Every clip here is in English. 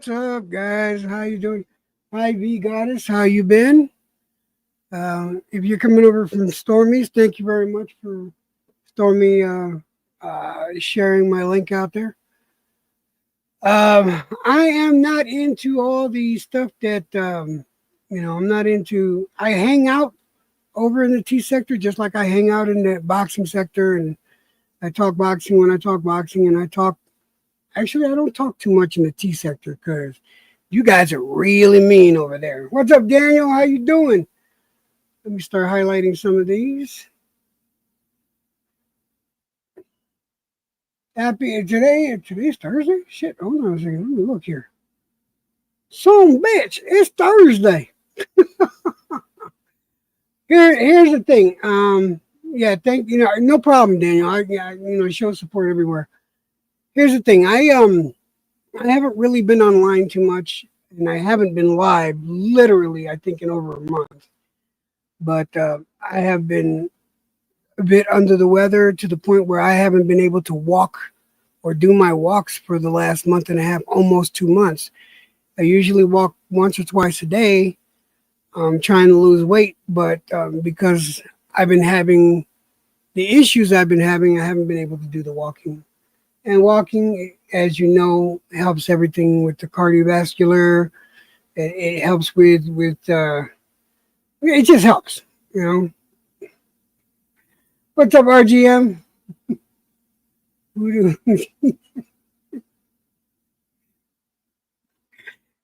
What's up, guys? How you doing? Hi, V Goddess. How you been? If you're coming over from Stormy's, thank you very much for Stormy sharing my link out there. I am not into all the stuff that I'm not into. I hang out over in the T sector just like I hang out in the boxing sector, and I talk boxing when I talk boxing, and I talk. Actually, I don't talk too much in the T sector because you guys are really mean over there. What's up, Daniel? How you doing? Let me start highlighting some of these. Happy today's Thursday? Shit, hold on a second. Let me look here. Some bitch, it's Thursday. Here's the thing. Yeah, no problem, Daniel. I show support everywhere. Here's the thing. I haven't really been online too much, and I haven't been live literally, I think, in over a month. But I have been a bit under the weather to the point where I haven't been able to walk or do my walks for the last month and a half, almost 2 months. I usually walk once or twice a day. I'm trying to lose weight, but because I've been having the issues I've been having, I haven't been able to do the walking. And walking, as you know, helps everything with the cardiovascular. It helps with it just helps, you know. What's up, RGM?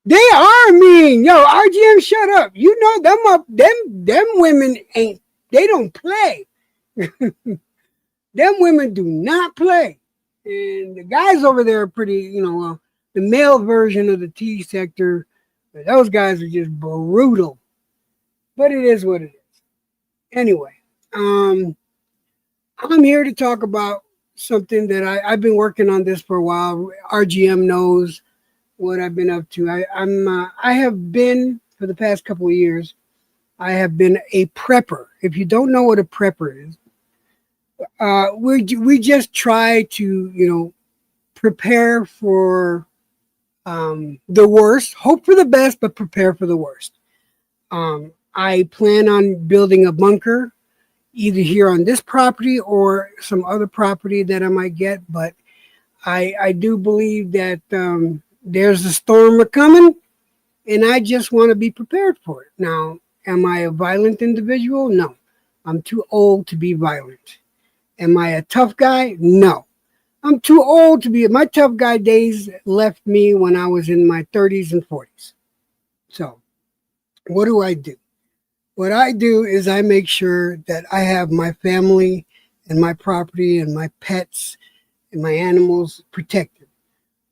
They are mean. Yo, RGM, shut up. You know them women ain't, they don't play. Them women do not play. And the guys over there are pretty, the male version of the T sector, those guys are just brutal. But it is what it is. Anyway, I'm here to talk about something that I've been working on this for a while. RGM knows what I've been up to. I have been, for the past couple of years, I have been a prepper. If you don't know what a prepper is, we just try to, prepare for the worst, hope for the best, but prepare for the worst. I plan on building a bunker either here on this property or some other property that I might get. But I do believe that there's a storm coming, and I just want to be prepared for it. Now, am I a violent individual? No. I'm too old to be violent. Am I a tough guy? No. I'm too old to be. My tough guy days left me when I was in my 30s and 40s. So, what do I do? What I do is I make sure that I have my family and my property and my pets and my animals protected.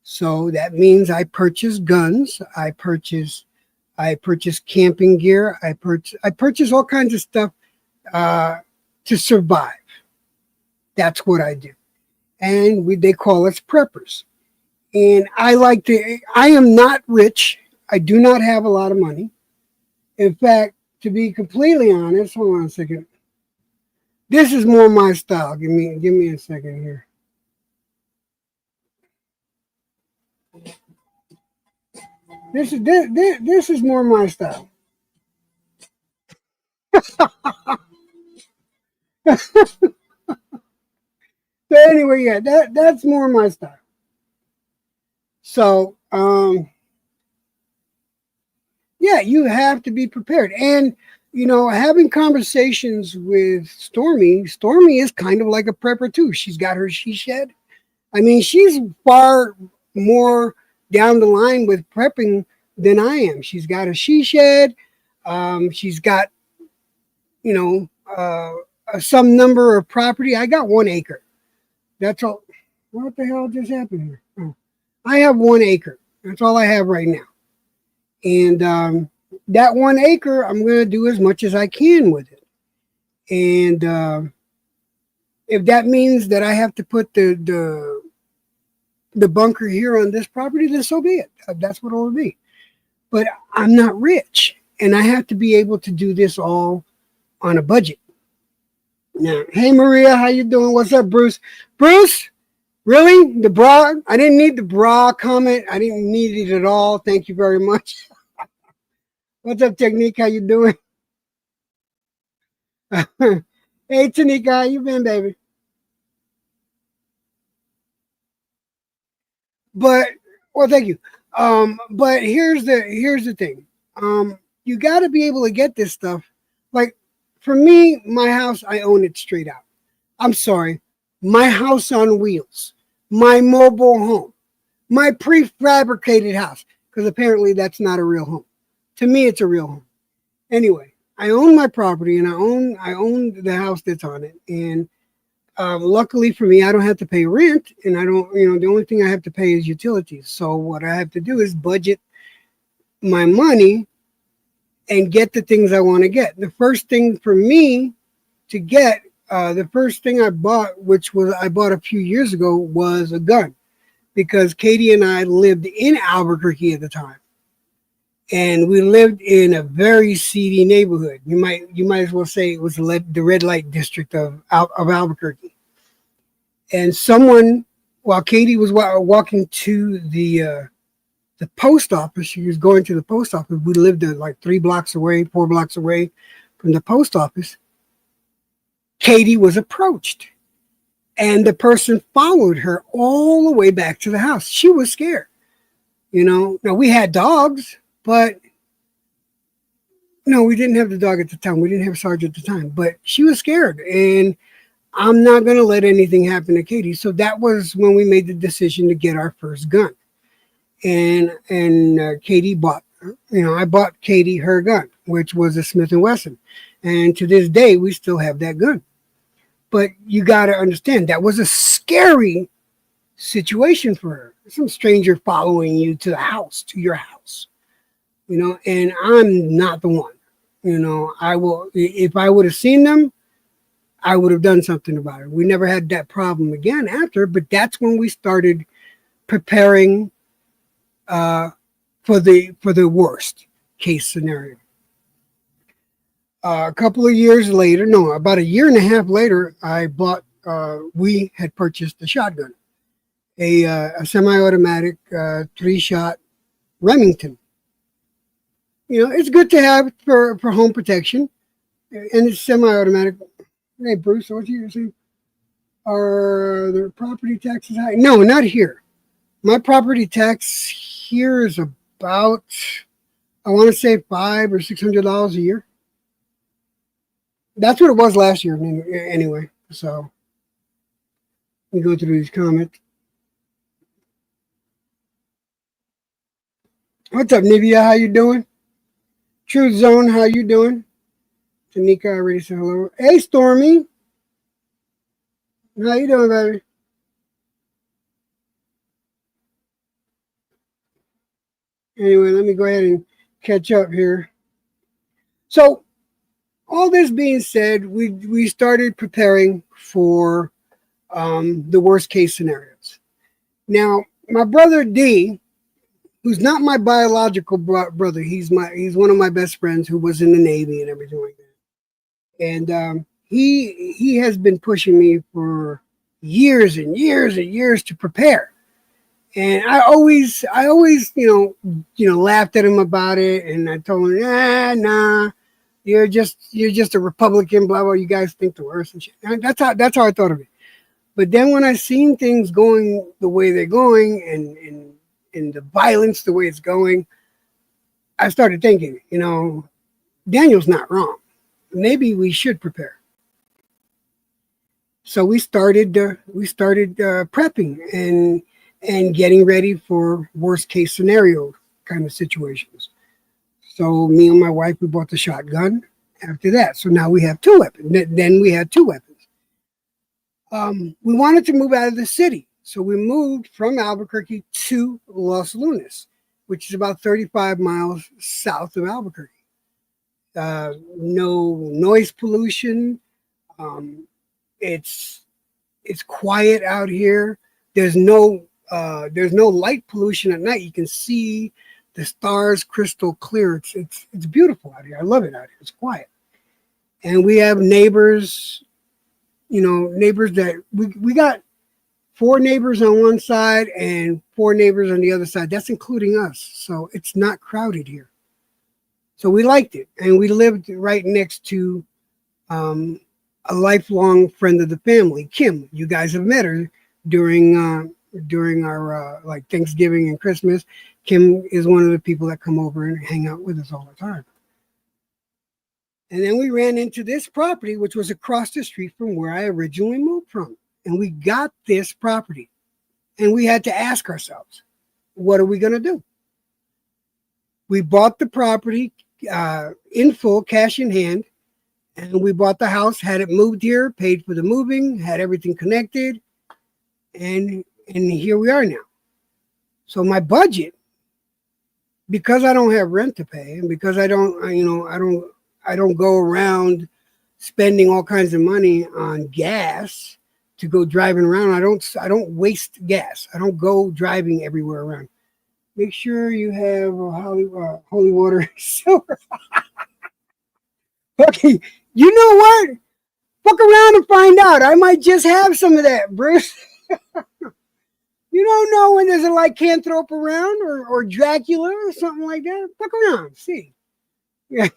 So that means I purchase guns, I purchase camping gear, I purchase all kinds of stuff to survive. That's what I do. And they call us preppers. And I am not rich. I do not have a lot of money. In fact, to be completely honest, hold on a second. This is more my style. Give me a second here. This is more my style. So anyway, yeah, that's more my style. So yeah, you have to be prepared. And having conversations with Stormy is kind of like a prepper too. She's got her she shed. I mean, she's far more down the line with prepping than I am. She's got a she shed. She's got, some number of property. I got 1 acre. That's all. What the hell just happened here? Oh, I have 1 acre. That's all I have right now. And that 1 acre, I'm going to do as much as I can with it. And if that means that I have to put the bunker here on this property, then so be it. That's what it will be. But I'm not rich, and I have to be able to do this all on a budget. Now, hey Maria, how you doing? What's up, Bruce? Bruce, Really? The bra? I didn't need the bra comment. I didn't need it at all. Thank you very much. What's up, Technique? How you doing? Hey, Tanika, how you been, baby? But well, thank you. But here's the thing. You got to be able to get this stuff. Like for me, my house, I own it straight out. I'm sorry, my house on wheels, my mobile home, my prefabricated house, because apparently that's not a real home. To me, it's a real home. Anyway, I own my property and I own the house that's on it. And luckily for me, I don't have to pay rent, and I don't, the only thing I have to pay is utilities. So what I have to do is budget my money and get the things I want to get. The first thing for me to get, the first thing I bought, which was I bought a few years ago, was a gun, because Katie and I lived in Albuquerque at the time, and we lived in a very seedy neighborhood. You might as well say it was the red light district of Albuquerque. And someone, while Katie was walking to the post office, she was going to the post office. We lived like 3 blocks away, 4 blocks away from the post office. Katie was approached, and the person followed her all the way back to the house. She was scared. Now we had dogs, but no, we didn't have the dog at the time. We didn't have Sarge at the time, but she was scared, and I'm not going to let anything happen to Katie. So that was when we made the decision to get our first gun. And Katie bought, I bought Katie her gun, which was a Smith & Wesson. And to this day, we still have that gun. But you got to understand, that was a scary situation for her. Some stranger following you to the house, to your house, and I'm not the one. I will, if I would have seen them, I would have done something about it. We never had that problem again after, but that's when we started preparing for the worst case scenario. A couple of years later, no, about a year and a half later, we had purchased a shotgun, a semi-automatic 3-shot Remington. It's good to have for home protection, and it's semi-automatic. Hey, Bruce, what you saying? Are the property taxes high? No, not here. My property tax here is about, I want to say $500 or $600 a year. That's what it was last year, anyway. So we go through these comments. What's up, Nivea? How you doing? Truth Zone, how you doing? Tanika already said hello. Hey, Stormy. How you doing, baby? Anyway, let me go ahead and catch up here. So, all this being said, we started preparing for the worst case scenarios. Now, my brother D, who's not my biological brother, he's one of my best friends who was in the Navy and everything like that. And he has been pushing me for years and years and years to prepare. And I always, laughed at him about it, and I told him, nah, you're just a Republican, blah blah. You guys think the worst and shit. And that's how I thought of it. But then when I seen things going the way they're going, and the violence the way it's going, I started thinking, Daniel's not wrong. Maybe we should prepare. So we started prepping and getting ready for worst case scenario kind of situations. So me and my wife, we bought the shotgun after that. So now we have 2 weapons. Then we had 2 weapons. We wanted to move out of the city. So we moved from Albuquerque to Los Lunas, which is about 35 miles south of Albuquerque. No noise pollution. It's quiet out here. There's no light pollution at night. You can see the stars crystal clear. It's beautiful out here. I love it out here. It's quiet. And we have neighbors, that we got four neighbors on one side and four neighbors on the other side. That's including us. So it's not crowded here. So we liked it. And we lived right next to a lifelong friend of the family, Kim. You guys have met her during our like Thanksgiving and Christmas. Kim is one of the people that come over and hang out with us all the time. And then we ran into this property, which was across the street from where I originally moved from. And we got this property. And we had to ask ourselves, what are we going to do? We bought the property in full, cash in hand. And we bought the house, had it moved here, paid for the moving, had everything connected. And here we are now. So my budget, because I don't have rent to pay, and because I don't go around spending all kinds of money on gas to go driving around. I don't waste gas. I don't go driving everywhere around. Make sure you have holy water silver. Okay, you know what? Fuck around and find out. I might just have some of that, Bruce. You don't know when there's a lycanthrope around or Dracula or something like that. Fuck around, see. Yeah.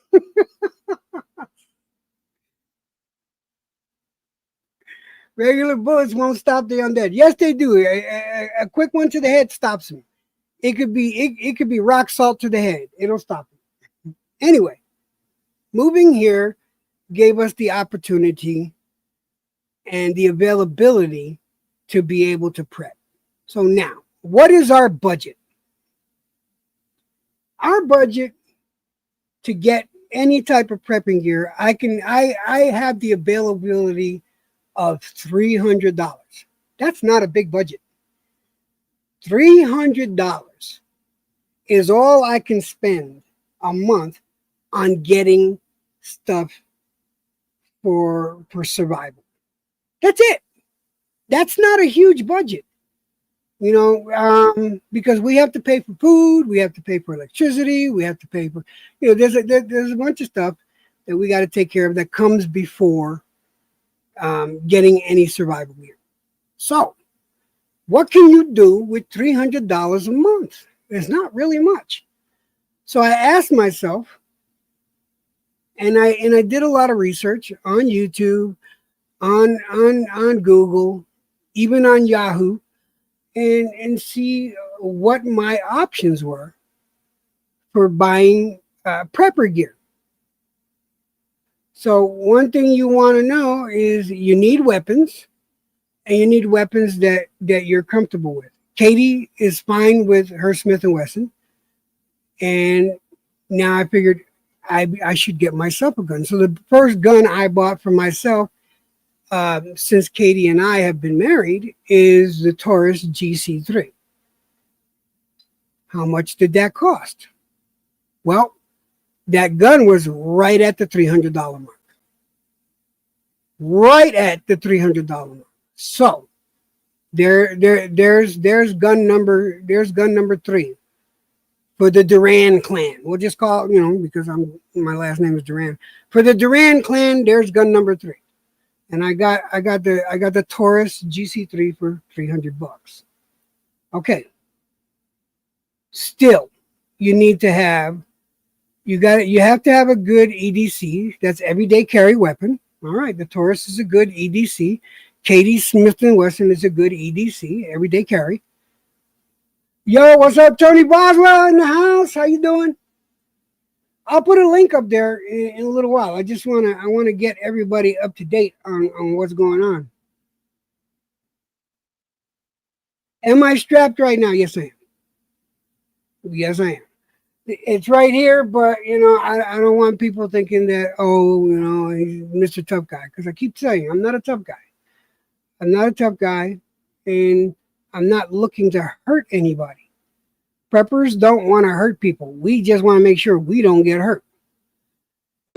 Regular bullets won't stop the undead. Yes, they do. A quick one to the head stops them. It could be rock salt to the head. It'll stop them. Anyway, moving here gave us the opportunity and the availability to be able to prep. So now, what is our budget? Our budget to get any type of prepping gear, I have the availability of $300. That's not a big budget. $300 is all I can spend a month on getting stuff for survival. That's it. That's not a huge budget, because we have to pay for food, we have to pay for electricity, we have to pay for, there's a bunch of stuff that we got to take care of that comes before getting any survival gear. So, what can you do with $300 a month? It's not really much. So I asked myself, and I did a lot of research on YouTube, on Google, even on Yahoo, and see what my options were for buying prepper gear. So one thing you want to know is you need weapons, and you need weapons that you're comfortable with. Katie is fine with her Smith & Wesson, and now I figured I should get myself a gun. So the first gun I bought for myself since Katie and I have been married is the Taurus GC3. How much did that cost? Well, that gun was right at the $300 mark. Right at the $300 mark. So there's gun number 3 for the Duran clan. We'll just call it, because my last name is Duran. For the Duran clan, there's gun number 3. And I got the Taurus GC3 for $300. Okay. Still, you have to have a good EDC. That's everyday carry weapon. All right, the Taurus is a good EDC. Katie Smith & Wesson is a good EDC, everyday carry. Yo, what's up, Tony Boswell in the house? How you doing? I'll put a link up there in a little while. I want to get everybody up to date on what's going on. Am I strapped right now? Yes, I am. Yes, I am. It's right here, but I don't want people thinking that he's Mr. Tough Guy, because I keep saying I'm not a tough guy. I'm not a tough guy, and I'm not looking to hurt anybody. Preppers don't want to hurt people. We just want to make sure we don't get hurt.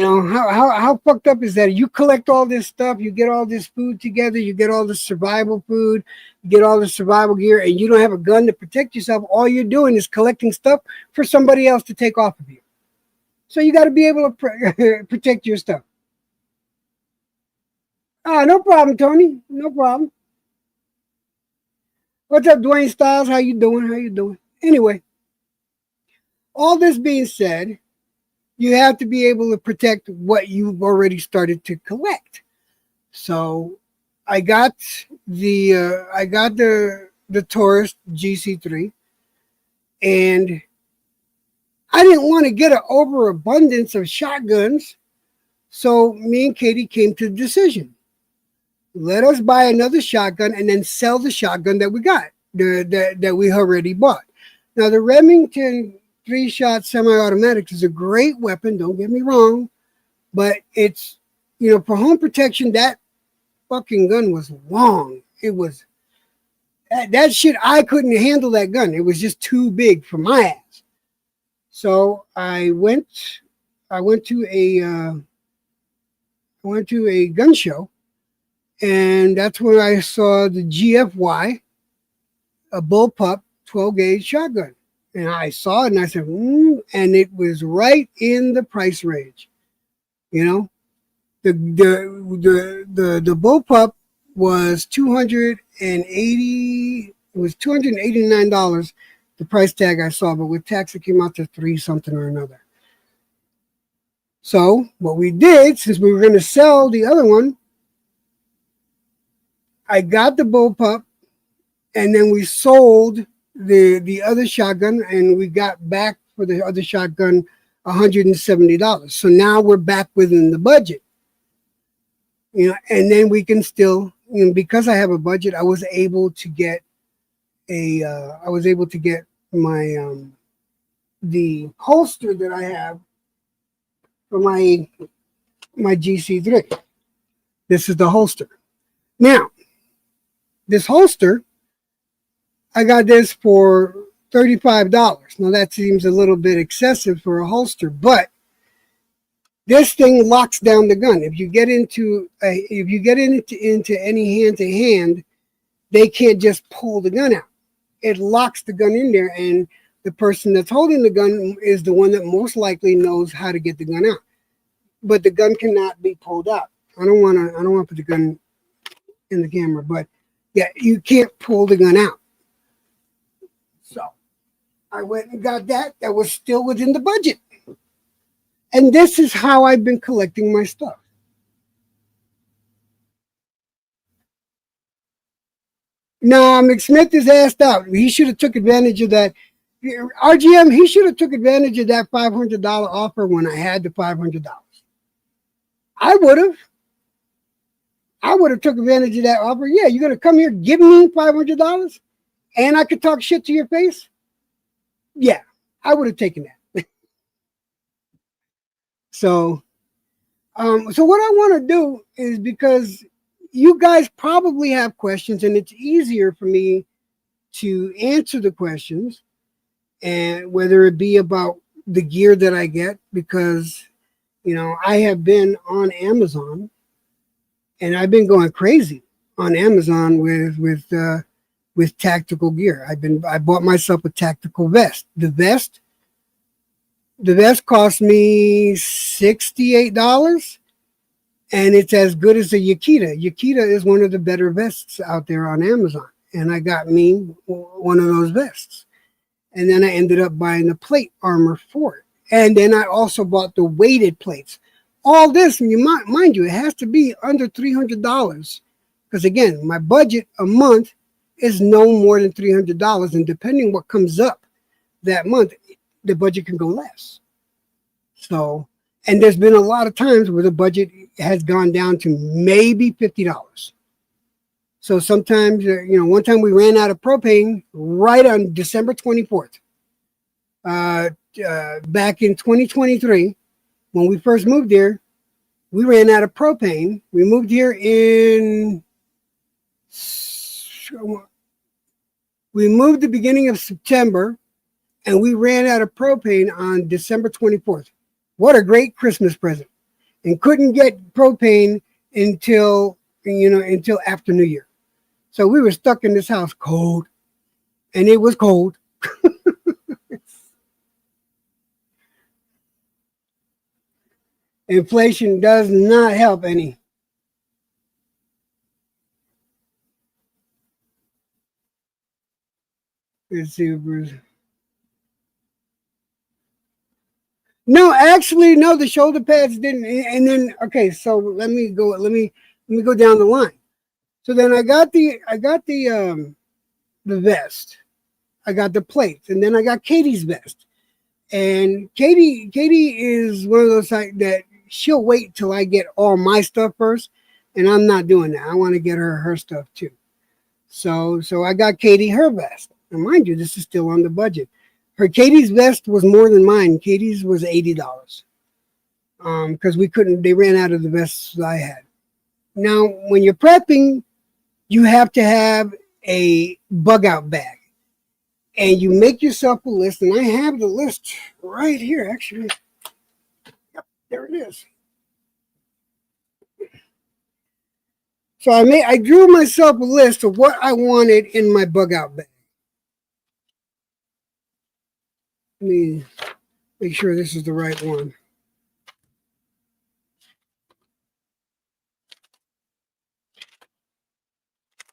How fucked up is that? You collect all this stuff, you get all this food together, you get all the survival food, you get all the survival gear, and you don't have a gun to protect yourself. All you're doing is collecting stuff for somebody else to take off of you. So you got to be able to protect your stuff. No problem, Tony. No problem. What's up, Dwayne Styles? How you doing? How you doing? Anyway, all this being said, you have to be able to protect what you've already started to collect. So I got the Taurus GC3, and I didn't want to get an overabundance of shotguns. So me and Katie came to the decision: let us buy another shotgun and then sell the shotgun that we got, that we already bought. Now the Remington 3-shot semi-automatic is a great weapon. Don't get me wrong, but it's, for home protection, that fucking gun was long. It was that shit. I couldn't handle that gun. It was just too big for my ass. So I went to a gun show, and that's where I saw the GFY, a bullpup 12 gauge shotgun. And I saw it and I said, and it was right in the price range. The bullpup was $289, the price tag I saw, but with tax it came out to 3 something or another. So what we did, since we were going to sell the other one, I got the bullpup, and then we sold the other shotgun, and we got back for the other shotgun $170. So now we're back within the budget. And then we can still, because I have a budget, I was able to get my the holster that I have for my GC3. This is the holster. Now, this holster, I got this for $35. Now that seems a little bit excessive for a holster, but this thing locks down the gun. If you get into any hand-to-hand, they can't just pull the gun out. It locks the gun in there, and the person that's holding the gun is the one that most likely knows how to get the gun out. But the gun cannot be pulled out. I don't want to put the gun in the camera, but yeah, you can't pull the gun out. So I went and got that. That was still within the budget. And this is how I've been collecting my stuff. No, McSmith is assed out. He should have took advantage of that. RGM, he should have took advantage of that $500 offer when I had the $500. I would have took advantage of that offer. Yeah, you're going to come here, give me $500, and I could talk shit to your face? Yeah, I would have taken that. So what I want to do is, because you guys probably have questions, and it's easier for me to answer the questions, and whether it be about the gear that I get, because I have been on Amazon, and I've been going crazy on Amazon with tactical gear. I bought myself a tactical vest. The vest cost me $68, and it's as good as the Yakita. Yakita is one of the better vests out there on Amazon, and I got me one of those vests. And then I ended up buying the plate armor for it. And then I also bought the weighted plates. All this, mind you, it has to be under $300, because again, my budget a month is no more than $300, and depending what comes up that month, the budget can go less. So, and there's been a lot of times where the budget has gone down to maybe $50. So sometimes, one time we ran out of propane right on December 24th. Back in 2023, when we first moved here, we ran out of propane. We moved here we moved the beginning of September, and we ran out of propane on December 24th. What a great Christmas present. And couldn't get propane until after New Year. So we were stuck in this house cold, and it was cold. Inflation does not help any. Let's see, Bruce. No, actually, no. The shoulder pads didn't. And then, okay, so let me go. Let me go down the line. So then I got the vest. I got the plates, and then I got Katie's vest. And Katie is one of those that she'll wait till I get all my stuff first, and I'm not doing that. I want to get her stuff too. So I got Katie her vest. And mind you, this is still on the budget. Her Katie's vest was more than mine. Katie's was $80. Because we couldn't. They ran out of the vests I had. Now, when you're prepping, you have to have a bug out bag, and you make yourself a list. And I have the list right here, actually. Yep, there it is. So I drew myself a list of what I wanted in my bug out bag. Let me make sure this is the right one.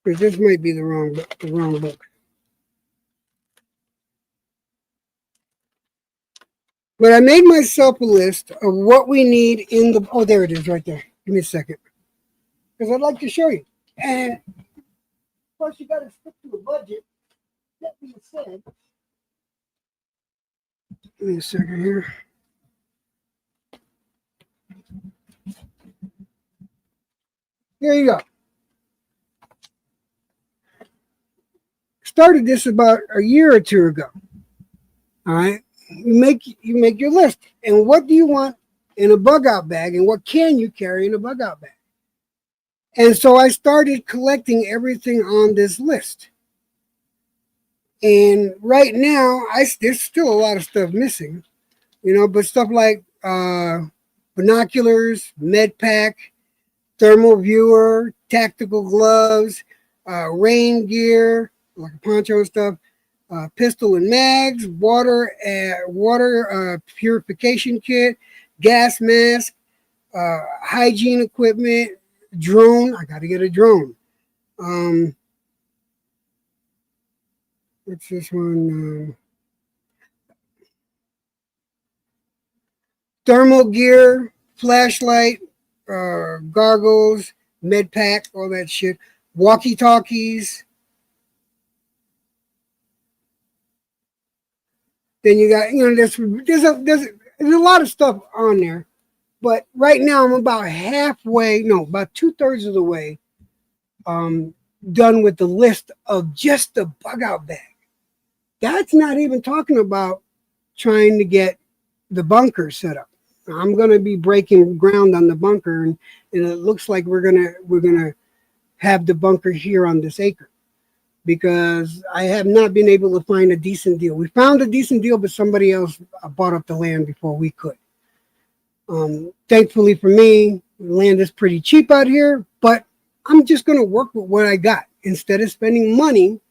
Because this might be the wrong book. But I made myself a list of what we need in the. Oh, there it is, right there. Give me a second, because I'd like to show you. And of course, you got to stick to a budget. That being said, give me a second here. There you go. Started this about a year or two ago. All right. You make your list. And what do you want in a bug out bag, and what can you carry in a bug out bag? And so I started collecting everything on this list. And right now, there's still a lot of stuff missing, but stuff like binoculars, med pack, thermal viewer, tactical gloves, rain gear, like a poncho and stuff, pistol and mags, water purification kit, gas mask, hygiene equipment, drone. I got to get a drone. What's this one? Thermal gear, flashlight, goggles, med pack, all that shit. Walkie talkies. Then you got, there's a lot of stuff on there. But right now I'm about about 2/3 of the way done with the list of just the bug out bag. That's not even talking about trying to get the bunker set up. I'm going to be breaking ground on the bunker, and it looks like we're gonna have the bunker here on this acre, because I have not been able to find a decent deal. We found a decent deal, but somebody else bought up the land before we could. Thankfully for me, land is pretty cheap out here, but I'm just going to work with what I got instead of spending money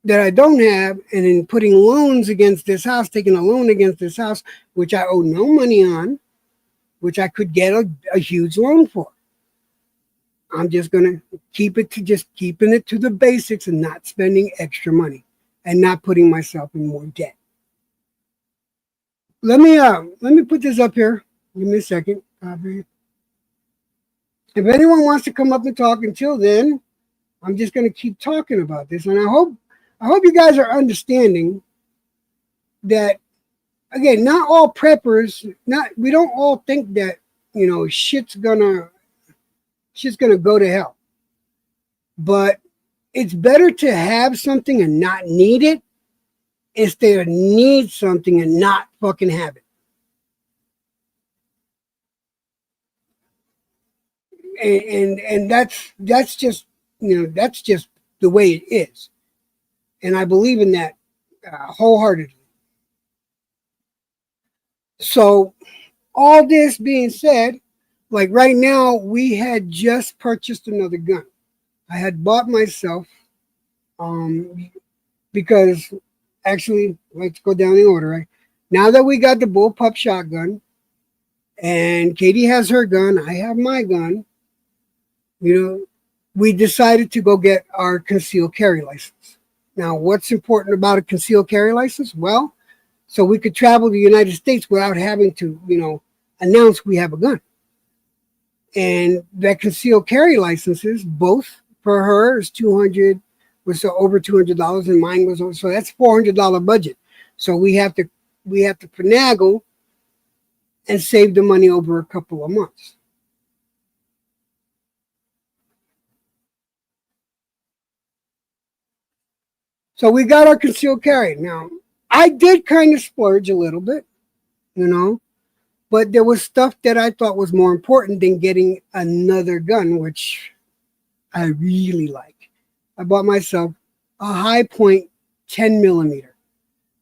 that I don't have, and then putting loans against this house, taking a loan against this house, which I owe no money on, which I could get a huge loan for. I'm just going to keeping it to the basics and not spending extra money and not putting myself in more debt. Let me put this up here. Give me a second. If anyone wants to come up and talk, until then, I'm just going to keep talking about this. And I hope you guys are understanding that, again, not all preppers, we don't all think that, shit's gonna go to hell. But it's better to have something and not need it instead of need something and not fucking have it. And that's just the way it is. And I believe in that wholeheartedly. So all this being said, like right now, we had just purchased another gun. I had bought myself, because actually, let's go down in order, right? Now that we got the bullpup shotgun, and Katie has her gun, I have my gun, we decided to go get our concealed carry license. Now, what's important about a concealed carry license? Well, so we could travel to the United States without having to, announce we have a gun. And that concealed carry licenses, both for her is was over $200, and mine was over, so that's $400 budget. So we have to finagle and save the money over a couple of months. So we got our concealed carry. Now, I did kind of splurge a little bit, but there was stuff that I thought was more important than getting another gun, which I really like. I bought myself a Hi-Point 10 millimeter.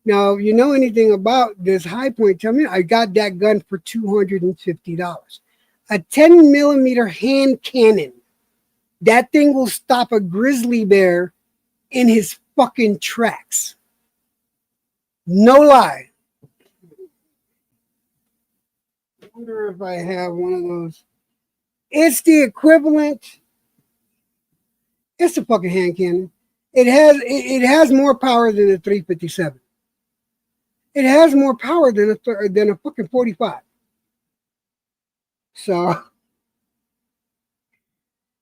Now, if you know anything about this Hi-Point 10 millimeter, I got that gun for $250. A 10 millimeter hand cannon. That thing will stop a grizzly bear in his fucking tracks. No lie. I wonder if I have one of those. It's the equivalent. It's a fucking hand cannon. It has more power than a 357. It has more power than a fucking 45. So,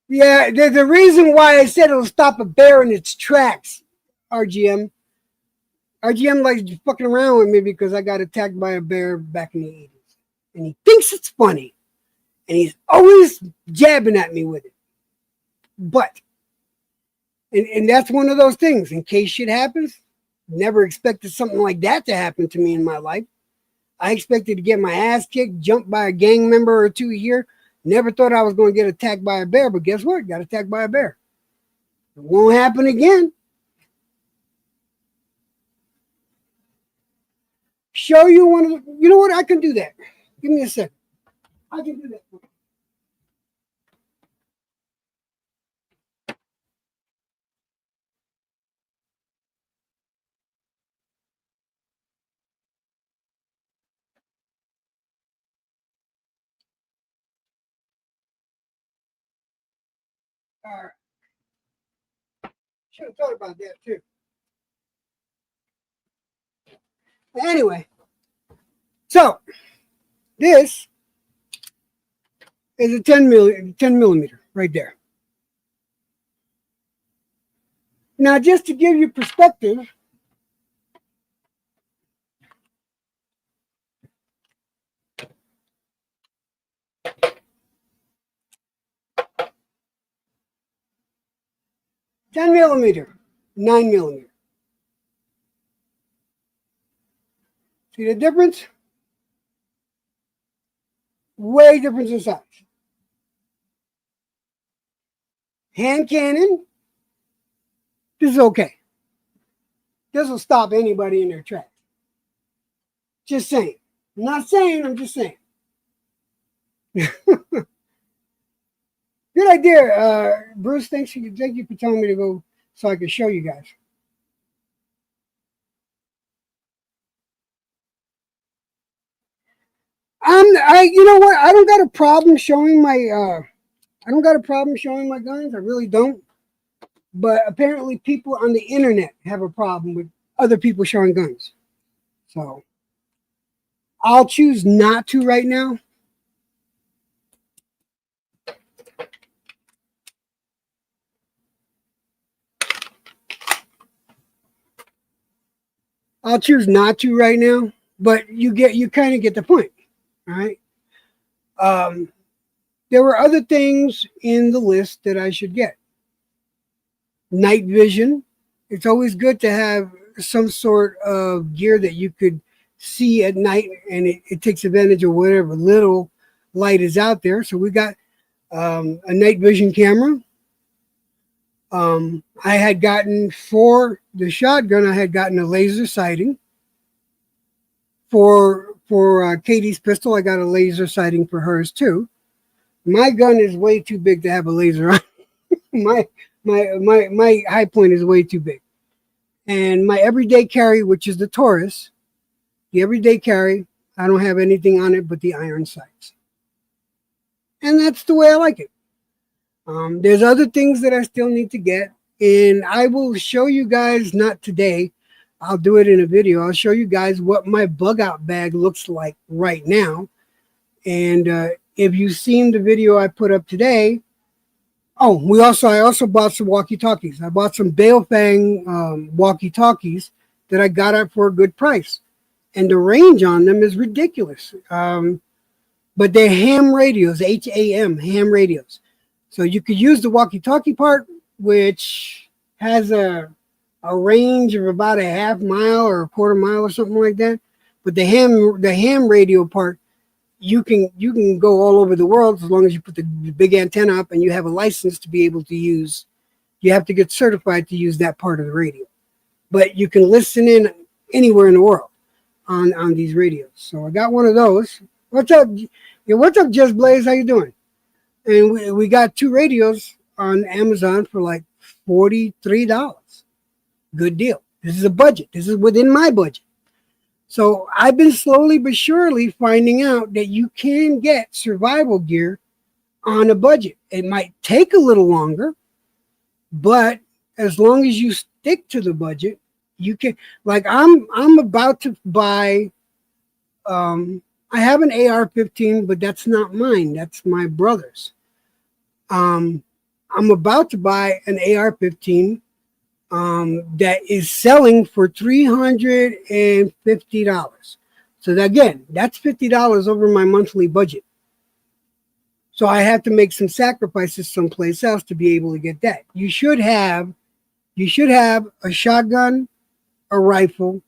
yeah, there's a reason why I said it'll stop a bear in its tracks. RGM likes fucking around with me because I got attacked by a bear back in the 80s. And he thinks it's funny. And he's always jabbing at me with it. But, and that's one of those things. In case shit happens, never expected something like that to happen to me in my life. I expected to get my ass kicked, jumped by a gang member or two here. Never thought I was going to get attacked by a bear. But guess what? Got attacked by a bear. It won't happen again. Show you one of the, you know what? I can do that. Give me a second. I can do that. All right. Should have thought about that too. Anyway, so this is a 10 millimeter right there. Now, just to give you perspective, $10 millimeter, 9 millimeter. See the difference? Way difference in size. Hand cannon, this is okay. This will stop anybody in their tracks. Just saying. I'm not saying, I'm just saying. Good idea, Bruce. Thank you for telling me to go so I can show you guys. You know what? I don't got a problem showing my guns. I really don't. But apparently, people on the internet have a problem with other people showing guns. So I'll choose not to right now. I'll choose not to right now, but you kind of get the point, all right? There were other things in the list that I should get. Night vision. It's always good to have some sort of gear that you could see at night, and it takes advantage of whatever little light is out there. So we got a night vision camera. I had gotten, for the shotgun, I had gotten a laser sighting. For Katie's pistol, I got a laser sighting for hers too. My gun is way too big to have a laser on. my Hi-Point is way too big. And my everyday carry, which is the Taurus, the everyday carry, I don't have anything on it but the iron sights. And that's the way I like it. There's other things that I still need to get. And I will show you guys, not today, I'll do it in a video. I'll show you guys what my bug out bag looks like right now. And if you've seen the video I put up today, oh, I also bought some walkie-talkies. I bought some Baofeng walkie-talkies that I got up for a good price. And the range on them is ridiculous. But they're ham radios, HAM, ham radios. So you could use the walkie-talkie part, which has a range of about a half mile or a quarter mile or something like that. But the ham radio part, you can go all over the world as long as you put the big antenna up and you have a license to be able to use. You have to get certified to use that part of the radio. But you can listen in anywhere in the world on these radios. So I got one of those. What's up? Yeah, what's up, Just Blaze? How you doing? And we got 2 radios on Amazon for like $43. Good deal. This is a budget. This is within my budget. So I've been slowly but surely finding out that you can get survival gear on a budget. It might take a little longer, but as long as you stick to the budget, you can. Like I'm about to buy. I have an AR-15, but that's not mine. That's my brother's. I'm about to buy an AR-15 that is selling for $350. So that, again, that's $50 over my monthly budget. So I have to make some sacrifices someplace else to be able to get that. You should have a shotgun, a rifle.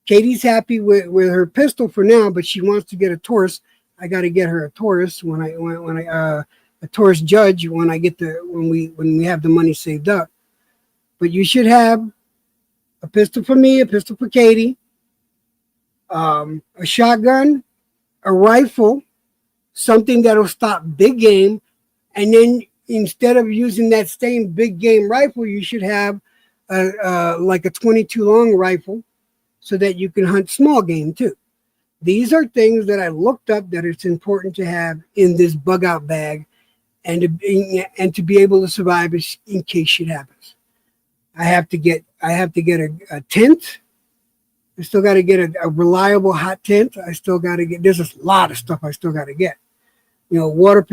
Katie's happy with her pistol for now, but she wants to get a Taurus. I got to get her a Taurus when I a Taurus Judge when we have the money saved up. But you should have a pistol for me, a pistol for Katie, a shotgun, a rifle, something that'll stop big game, and then instead of using that same big game rifle, you should have like a 22 long rifle, so that you can hunt small game too. These are things that I looked up that it's important to have in this bug out bag, and to be able to survive in case shit happens. I have to get a tent. I still got to get a reliable hot tent. I still got to get. There's a lot of stuff I still got to get. You know, water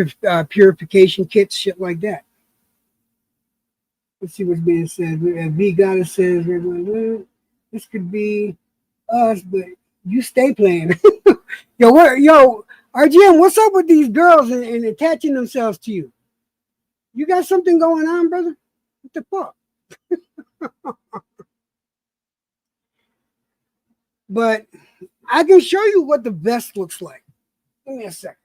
purification kits, shit like that. Let's see what's being said. V Goddess says, this could be us, but you stay playing. Yo, RGM, what's up with these girls and attaching themselves to you? You got something going on, brother? What the fuck? But I can show you what the vest looks like. Give me a second.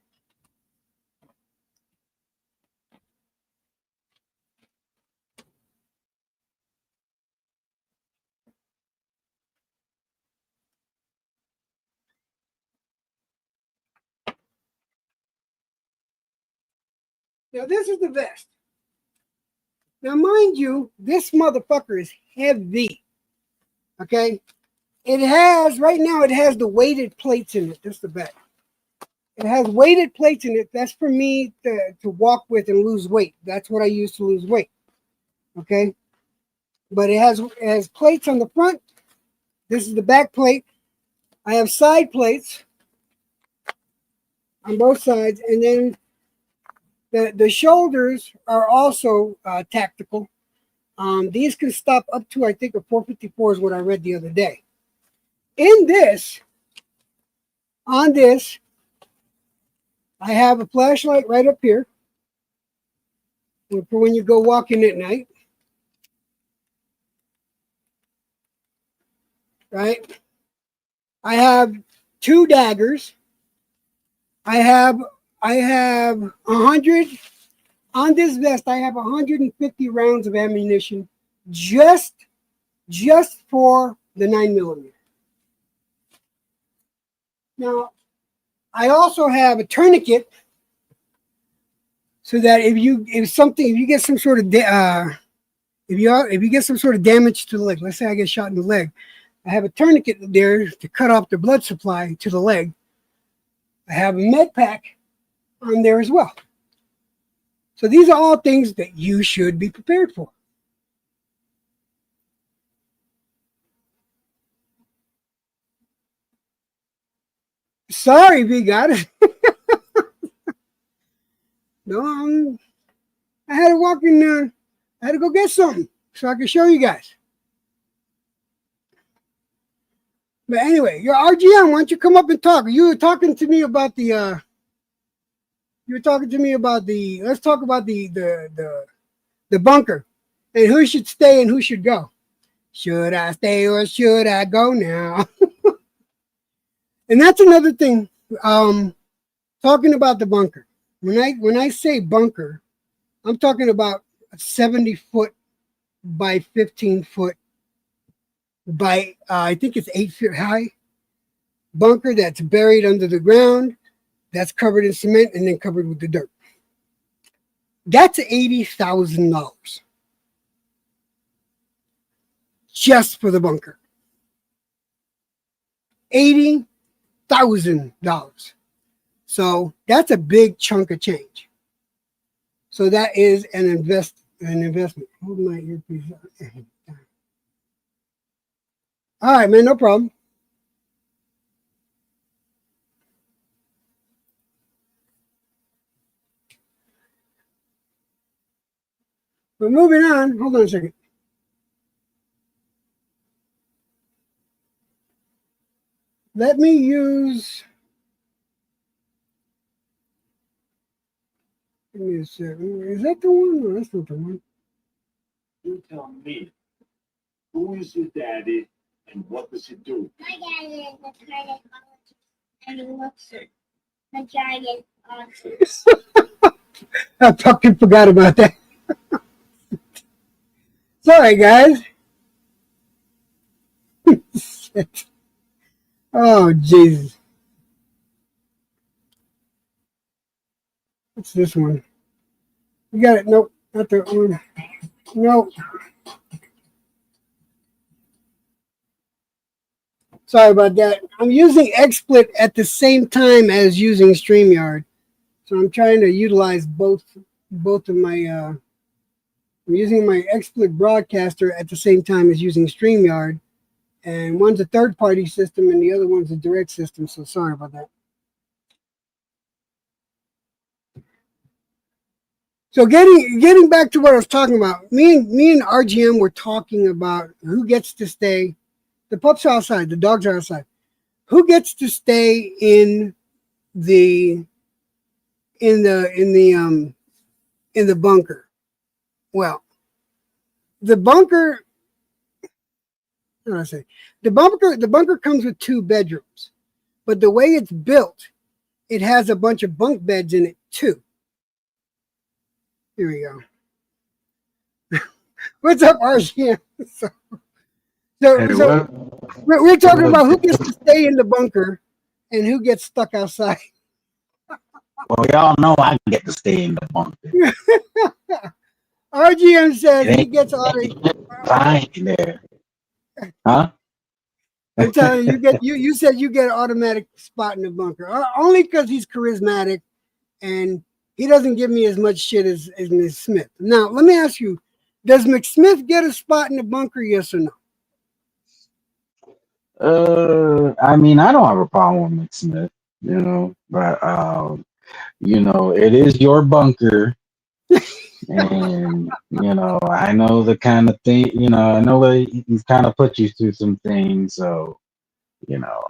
Now, this is the vest. Now, mind you, this motherfucker is heavy. Okay? It has, right now, it has the weighted plates in it. That's the back. It has weighted plates in it. That's for me to walk with and lose weight. That's what I use to lose weight. Okay? But it has plates on the front. This is the back plate. I have side plates on both sides. And then the shoulders are also tactical. These can stop up to, I think, a 454 is what I read the other day. In this, on this, I have a flashlight right up here for when you go walking at night. Right? I have 2 daggers. I have 100 on this vest. I have 150 rounds of ammunition just for the 9mm. Now, I also have a tourniquet so that if you get some sort of if you get some sort of damage to the leg, let's say I get shot in the leg, I have a tourniquet there to cut off the blood supply to the leg. I have a med pack on there as well. So these are all things that you should be prepared for. Sorry, we got it. No, I had to walk in. I had to go get something so I could show you guys. But anyway, your RGM, why don't you come up and talk? You were talking to me about the. You were talking to me about the. Let's talk about the bunker, and who should stay and who should go. Should I stay or should I go now? And that's another thing. Talking about the bunker. When I say bunker, I'm talking about a 70-foot by 15-foot by I think it's 8 feet high bunker that's buried under the ground, that's covered in cement and then covered with the dirt. That's $80,000 just for the bunker. $80,000. So that's a big chunk of change. So that is an investment. Hold my earpiece. All right, man, no problem. But moving on, hold on a second. Let me use. Give me a second. Is that the one? No, that's not the one. You tell me, who is your daddy and what does he do? My dad is a cardiologist and he looks at the giant artist. I fucking forgot about that. Sorry, guys. Shit. Oh, Jesus. What's this one? You got it. Nope, not that one. Nope. Sorry about that. I'm using XSplit at the same time as using StreamYard. So I'm trying to utilize both of my I'm using my XSplit broadcaster at the same time as using StreamYard. And one's a third-party system and the other one's a direct system, so sorry about that. So getting back to what I was talking about, me and RGM were talking about who gets to stay. The pups are outside, the dogs are outside. Who gets to stay in the bunker? Well, the bunker. What did I say? The bunker comes with 2 bedrooms, but the way it's built, it has a bunch of bunk beds in it too. Here we go. What's up, RGM? So we're talking about who gets to stay in the bunker and who gets stuck outside. Well, y'all know I get to stay in the bunker. RGM says he gets fine there. Huh? I'm telling you, you said you get an automatic spot in the bunker. Only because he's charismatic and he doesn't give me as much shit as Ms. Smith. Now, let me ask you, does McSmith get a spot in the bunker, yes or no? I mean, I don't have a problem with McSmith, but it is your bunker. And I know the kind of thing, I know that he's kind of put you through some things, so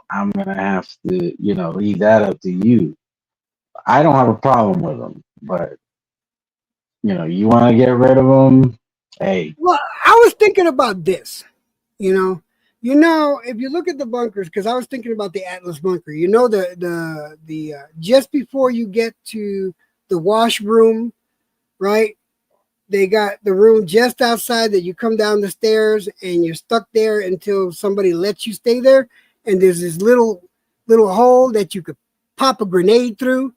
I'm gonna have to leave that up to you. I don't have a problem with him, but you want to get rid of him, hey. Well, I was thinking about this, if you look at the bunkers, because I was thinking about the Atlas bunker, the just before you get to the washroom, right? They got the room just outside that you come down the stairs and you're stuck there until somebody lets you stay there. And there's this little hole that you could pop a grenade through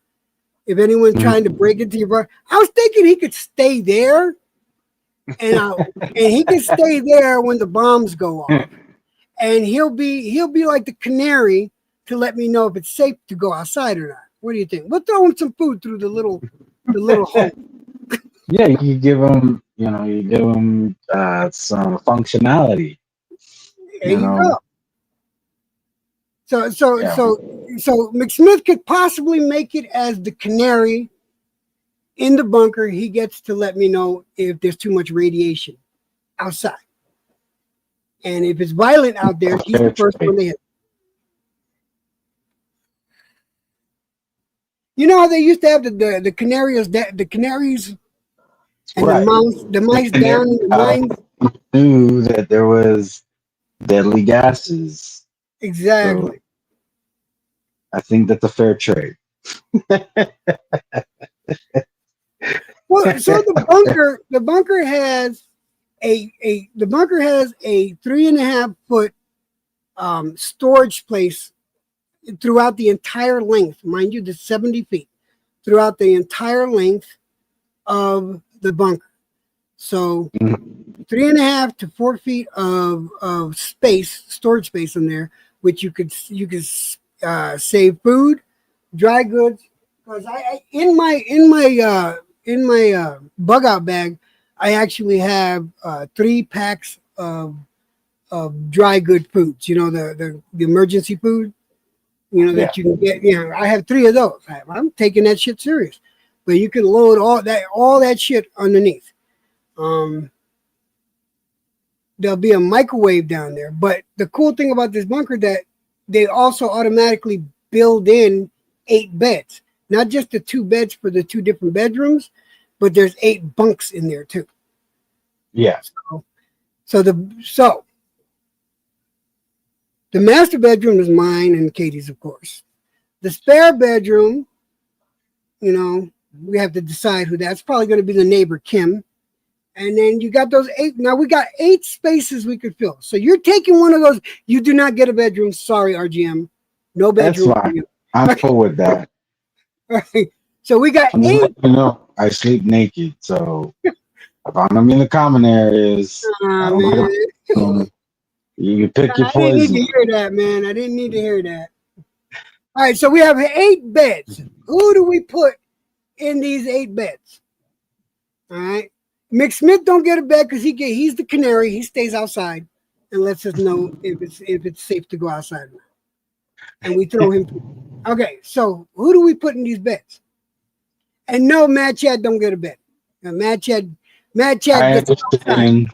if anyone's trying to break into your bar. I was thinking he could stay there, and he can stay there when the bombs go off. And he'll be like the canary to let me know if it's safe to go outside or not. What do you think? We'll throw him some food through the little hole. Yeah, you give him, some functionality. There you go. So so McSmith could possibly make it as the canary in the bunker. He gets to let me know if there's too much radiation outside. And if it's violent out there, he's the first one to hit. You know how they used to have the canaries, the canaries and Right. the mice down in the mines? Knew that there was deadly gases. Exactly. So I think that's a fair trade. Well, so the bunker has a 3.5 foot storage place throughout the entire length. Mind you, the 70 feet throughout the entire length of the bunker. So 3.5 to 4 feet of storage space in there, which you could save food, dry goods. Because I in my bug out bag, I actually have 3 packs of dry good foods. You know, the emergency food. You know that you can get. You know, I have 3 of those. I'm taking that shit serious. But you can load all that shit underneath. There'll be a microwave down there. But the cool thing about this bunker that they also automatically build in 8 beds. Not just the 2 beds for the 2 different bedrooms, but there's 8 bunks in there too. Yeah. So the master bedroom is mine and Katie's, of course. The spare bedroom, you know, we have to decide who that's probably going to be the neighbor, Kim. And then you got those 8. Now we got 8 spaces we could fill. So you're taking one of those. You do not get a bedroom. Sorry, RGM. No bedroom. That's fine. I'm cool with that. Right. So we got I'm 8. you know, I sleep naked, so if I'm in the common areas, you pick your I didn't need poison. to hear that, man. I didn't need to hear that. All right, so we have 8 beds. Who do we put in these 8 beds? All right. McSmith don't get a bed because he's the canary. He stays outside and lets us know if it's safe to go outside or not. And we throw him. Okay, so who do we put in these beds? And no, Mad Chad don't get a bed. Now, Mad Chad I gets outside. understand.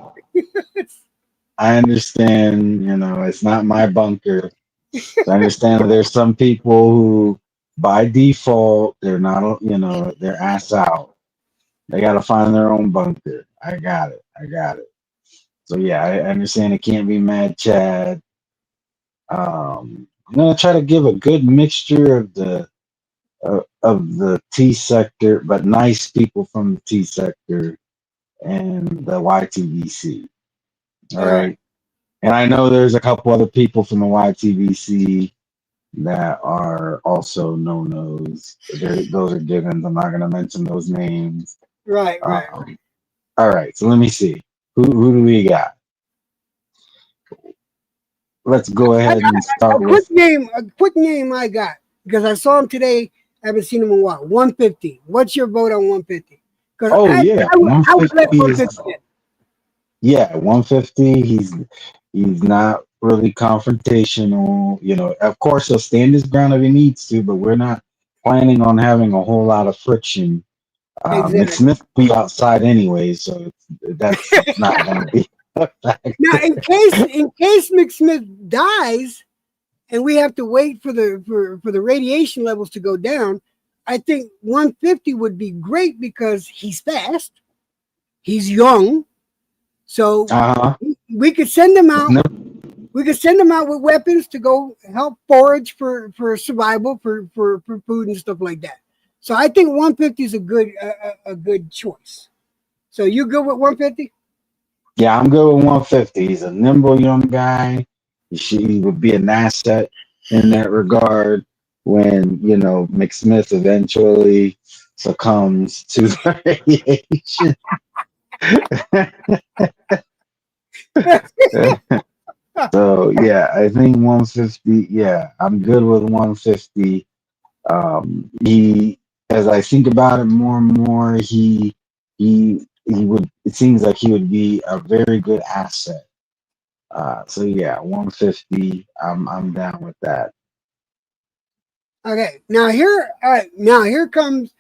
I understand, you know, it's not my bunker. I understand that there's some people who by default they're not, you know, they're ass out. They gotta find their own bunker. I got it. So yeah, I understand it can't be Mad Chad. I'm gonna try to give a good mixture of the T sector, but nice people from the T sector and the YTVC. All right. And I know there's a couple other people from the YTVC that are also no-nos. Those are givens. I'm not gonna mention those names. Right. All right, so let me see. Who do we got? Let's go ahead and start with A quick name I got because I saw him today. I haven't seen him in a while. 150. What's your vote on 150? yeah, I would let 150 yeah, 150. He's not really confrontational. You know, of course he'll stand his ground if he needs to, but we're not planning on having a whole lot of friction. Exactly. McSmith will be outside anyway, so that's not going to be. Now, in case McSmith dies, and we have to wait for the radiation levels to go down, I think 150 would be great because he's fast, he's young, so we could send him out. No. We could send him out with weapons to go help forage for survival, for food and stuff like that. So I think 150 is a good choice. So you good with 150? Yeah, I'm good with 150. He's a nimble young guy. He would be an asset in that regard when, you know, McSmith eventually succumbs to the radiation. So yeah, I think 150. Yeah, I'm good with 150. He, as I think about it more and more, he would. It seems like he would be a very good asset. So yeah, 150. I'm down with that. Okay, now here, all right, now here comes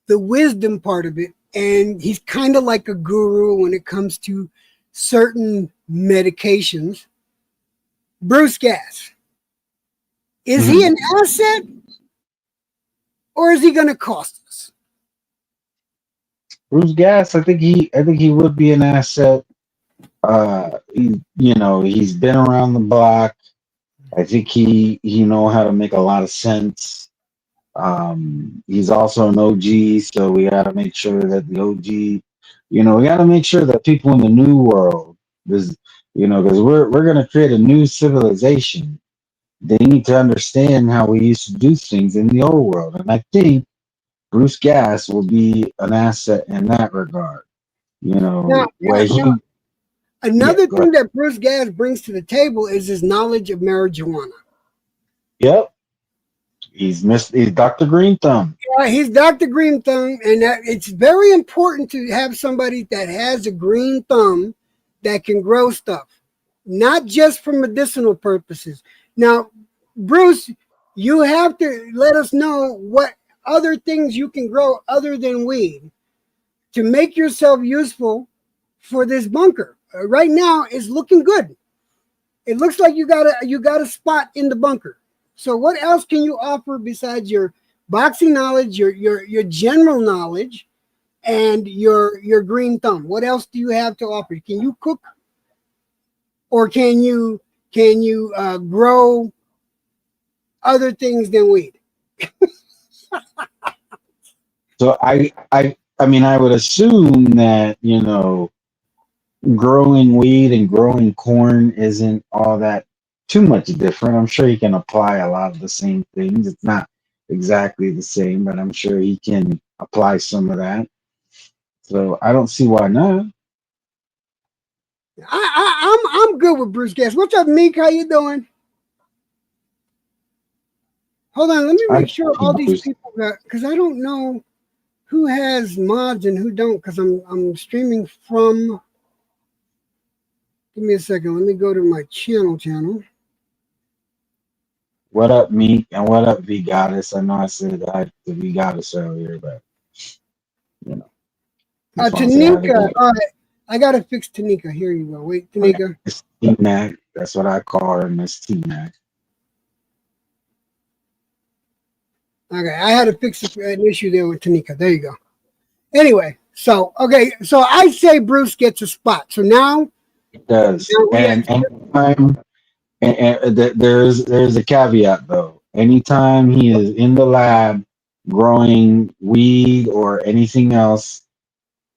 the wisdom part of it, and he's kind of like a guru when it comes to certain medications. Bruce Gas, is he an asset, or is he going to cost us? Bruce Gas, I think he would be an asset. He's been around the block. I think he know how to make a lot of sense. He's also an OG, so we got to make sure that the OG, we got to make sure that people in the new world, because we're gonna create a new civilization. They need to understand how we used to do things in the old world, and I think Bruce Gas will be an asset in that regard. Now, Where he, another go thing ahead. that Bruce Gas brings to the table is his knowledge of marijuana. Yep, he's Dr. Green Thumb. He's Dr. Green Thumb, and it's very important to have somebody that has a green thumb that can grow stuff, not just for medicinal purposes. Now, Bruce, you have to let us know what other things you can grow other than weed to make yourself useful for this bunker. Right now, it's looking good. It looks like you got a spot in the bunker. So, what else can you offer besides your boxing knowledge, your general knowledge, and your green thumb? What else do you have to offer? Can you cook, or can you grow other things than weed? So I would assume that growing weed and growing corn isn't all that too much different. I'm sure he can apply a lot of the same things. It's not exactly the same, but I'm sure he can apply some of that. So I don't see why not. I'm good with Bruce Gas. What's up, Meek? How you doing? Hold on, let me make sure all these people got, because I don't know who has mods and who don't, because I'm streaming from. Give me a second. Let me go to my channel. What up, Meek, and what up, V Goddess? I know I said that to V Goddess earlier, but just wanna say hi Tanika. to All right, I gotta fix Tanika. Here you go. Wait, Tanika. Miss T-Mac. That's what I call her, Miss T-Mac. Okay, I had to fix an issue there with Tanika. There you go. Anyway, so I say Bruce gets a spot. So now It does. And anytime, and there's a caveat though. Anytime he is in the lab growing weed or anything else,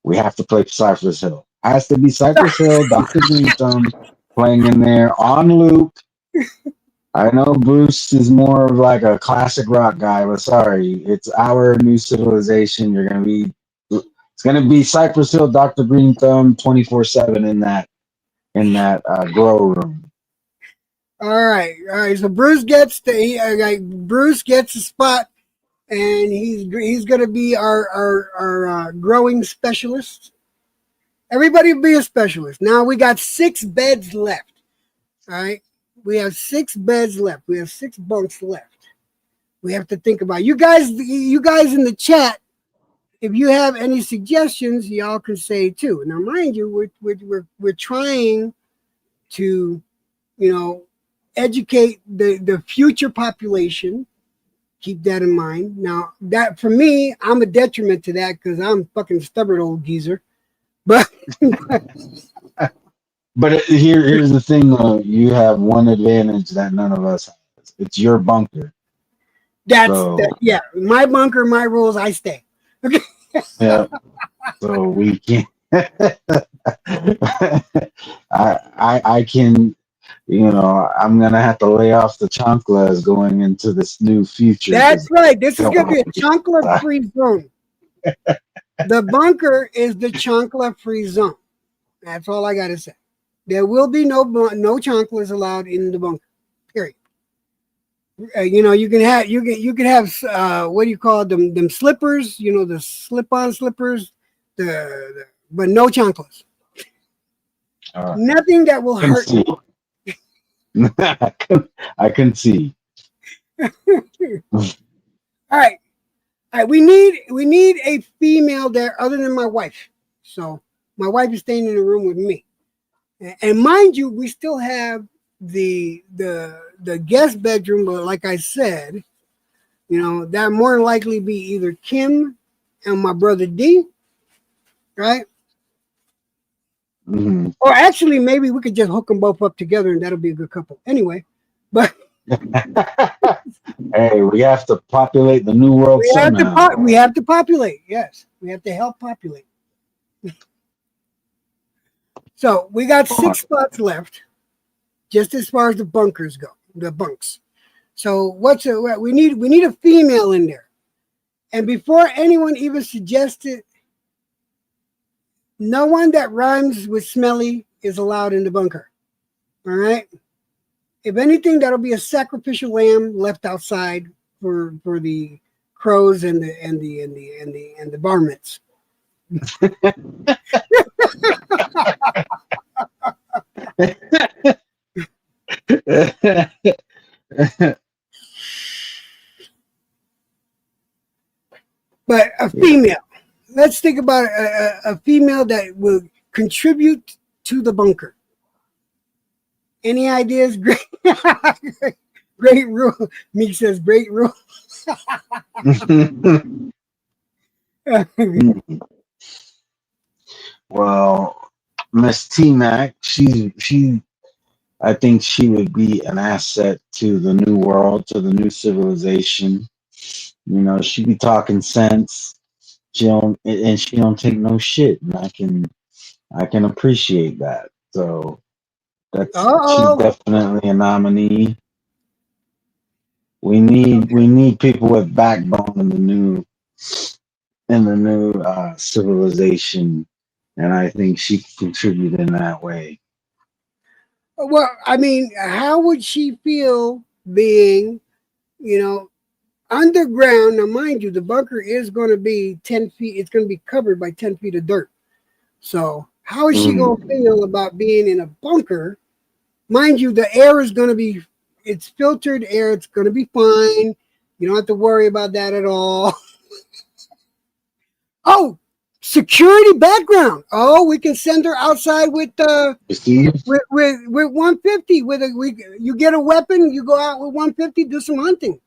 we have to play Cypress Hill. Has to be Cypress Hill, Dr. Green Thumb playing in there on loop. I know Bruce is more of like a classic rock guy, but sorry, it's our new civilization. It's gonna be Cypress Hill, Dr. Green Thumb, 24/7 in that grow room. All right. So Bruce gets Bruce gets a spot, and he's gonna be our growing specialist. Everybody will be a specialist. Now we got 6 beds left. All right. We have 6 beds left. We have 6 bunks left. We have to think about you guys in the chat. If you have any suggestions, y'all can say too. Now, mind you, we're trying to, educate the future population. Keep that in mind. Now, that for me, I'm a detriment to that because I'm fucking stubborn old geezer. But But here's the thing, though. You have one advantage that none of us has. It's your bunker. yeah, my bunker, my rules, I stay. Okay. Yeah. So we can. I can. I'm gonna have to lay off the chanclas going into this new future. That's right. This is gonna be a chancla-free zone. The bunker is the chancla-free zone. That's all I gotta say. There will be no chanclas allowed in the bunker. Period. You can have what do you call them slippers? The slip-on slippers. But no chanclas. Nothing that will hurt. I can see. All right. All right. We need a female there other than my wife. So my wife is staying in the room with me. And mind you, we still have the guest bedroom, but like I said, that more than likely be either Kim and my brother D, right? Mhm. Or actually, maybe we could just hook them both up together, and that'll be a good couple. Anyway, but Hey, we have to populate the new world somehow. we have to populate. Yes, we have to help populate. So we got 6 spots left, just as far as the bunkers go, the bunks. So we need a female in there. And before anyone even suggested, no one that rhymes with smelly is allowed in the bunker. All right. If anything, that'll be a sacrificial lamb left outside for the crows and the varmints. But a female. Let's think about a female that will contribute to the bunker. Any ideas? Great, great rule. Meek says, great rule. Well, Miss T Mac, she I think she would be an asset to the new world, to the new civilization. She be talking sense. She don't take no shit, and I can appreciate that. So she's Uh-oh. definitely a nominee. We need people with backbone in the new civilization, and I think she can contribute in that way. Well, I mean, how would she feel being, you know, underground? Now, mind you, the bunker is going to be 10 feet. It's going to be covered by 10 feet of dirt. So how is she going to feel about being in a bunker? Mind you, the air is going to be, it's filtered air. It's going to be fine. You don't have to worry about that at all. Oh, security background. Oh, we can send her outside with You see? with 150. You get a weapon, you go out with 150, do some hunting.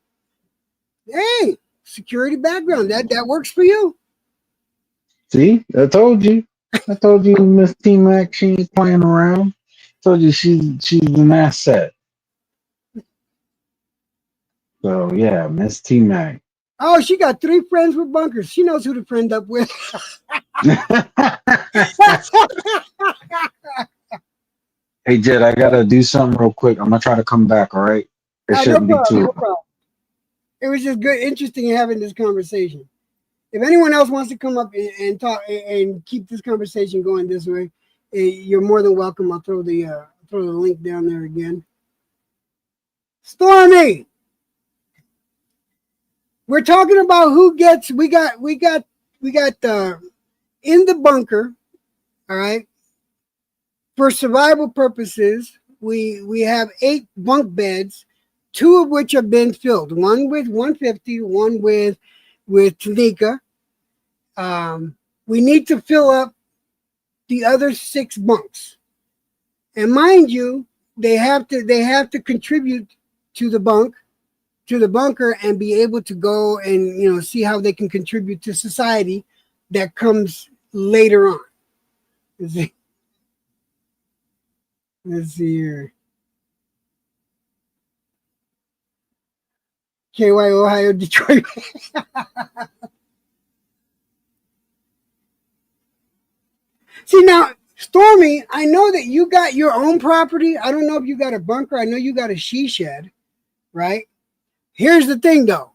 Hey, security background. That works for you. See? I told you, Miss T Mac, she ain't playing around. Told you she's an asset. So yeah, Miss T Mac. Oh, she got 3 friends with bunkers. She knows who to friend up with. Hey Jed, I gotta do something real quick. I'm gonna try to come back, all right? It No shouldn't be problem. too No problem. It was just good, interesting having this conversation. If anyone else wants to come up and talk and keep this conversation going this way, you're more than welcome. I'll throw the link down there again. Stormy, we're talking about who gets. We got in the bunker. All right. For survival purposes, we have 8 bunk beds, 2 of which have been filled. One with 150, one with Tanika. We need to fill up the other 6 bunks, and mind you, they have to contribute to the bunker and be able to go and see how they can contribute to society that comes later on. Let's see here. KY, Ohio, Detroit. See now, Stormy, I know that you got your own property. I don't know if you got a bunker. I know you got a she shed, right? Here's the thing though.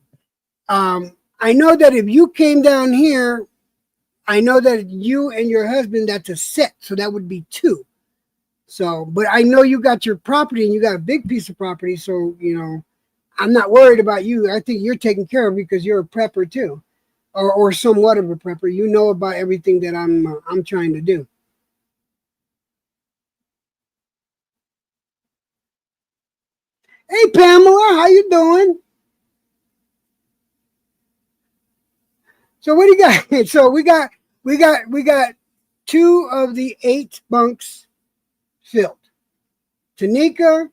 I know that if you came down here, I know that you and your husband, that's a set. So that would be 2. So, but I know you got your property and you got a big piece of property. So, I'm not worried about you. I think you're taken care of because you're a prepper too, or somewhat of a prepper. You know about everything that I'm trying to do. Hey Pamela, how you doing? So what do you got? So we got 2 of the 8 bunks filled. Tanika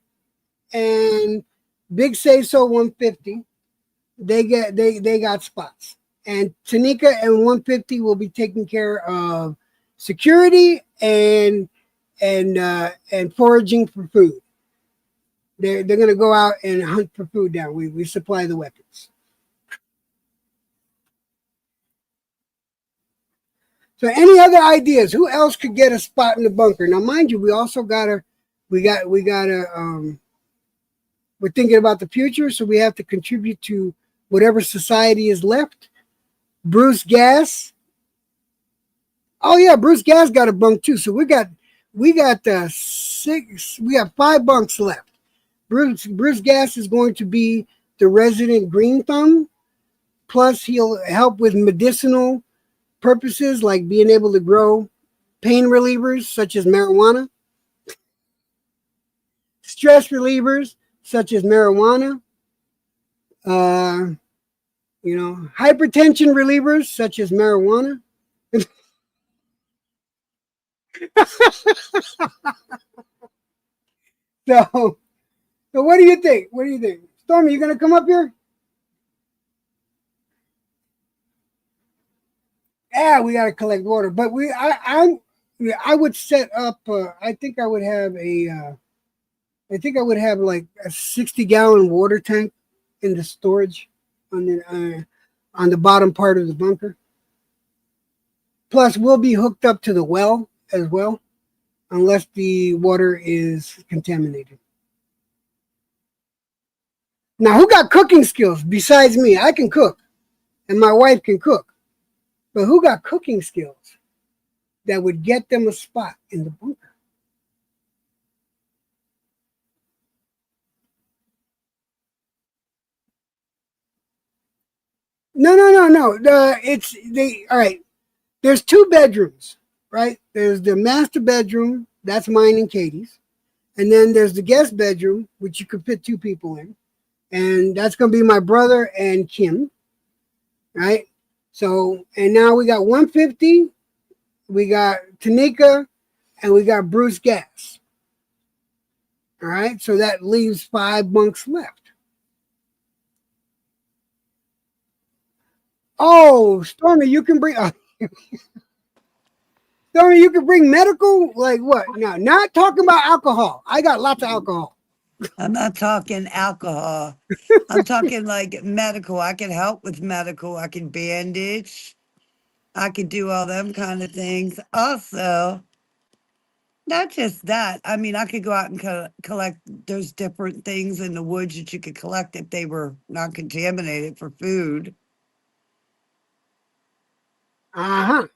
and Big Say So 150. They got spots. And Tanika and 150 will be taking care of security and foraging for food. They're gonna go out and hunt for food down. We supply the weapons. So any other ideas? Who else could get a spot in the bunker? Now, mind you, we also we're thinking about the future, so we have to contribute to whatever society is left. Bruce Gas. Oh yeah, Bruce Gas got a bunk too. So we got 6. We have 5 bunks left. Bruce Gas is going to be the resident green thumb. Plus, he'll help with medicinal purposes like being able to grow pain relievers such as marijuana, stress relievers such as marijuana, hypertension relievers such as marijuana. So what do you think? What do you think? Stormy, you gonna come up here? Yeah, we gotta collect water, but I would set up. I think I would have like a 60-gallon water tank in the storage on the bottom part of the bunker. Plus, we'll be hooked up to the well as well, unless the water is contaminated. Now, who got cooking skills besides me? I can cook, and my wife can cook. But who got cooking skills that would get them a spot in the bunker? No. All right. There's 2 bedrooms, right? There's the master bedroom, that's mine and Katie's. And then there's the guest bedroom, which you could fit 2 people in. And that's going to be my brother and Kim, right? So, and now we got 150, we got Tanika, and we got Bruce Gas. All right, so that leaves 5 bunks left. Oh, Stormy, you can bring. Stormy, you can bring medical. Like what? No, not talking about alcohol. I got lots of alcohol. I'm not talking alcohol. I'm talking like medical. I can help with medical. I can bandage. I can do all them kind of things. Also, not just that. I mean, I could go out and collect. There's different things in the woods that you could collect if they were not contaminated for food. Uh-huh.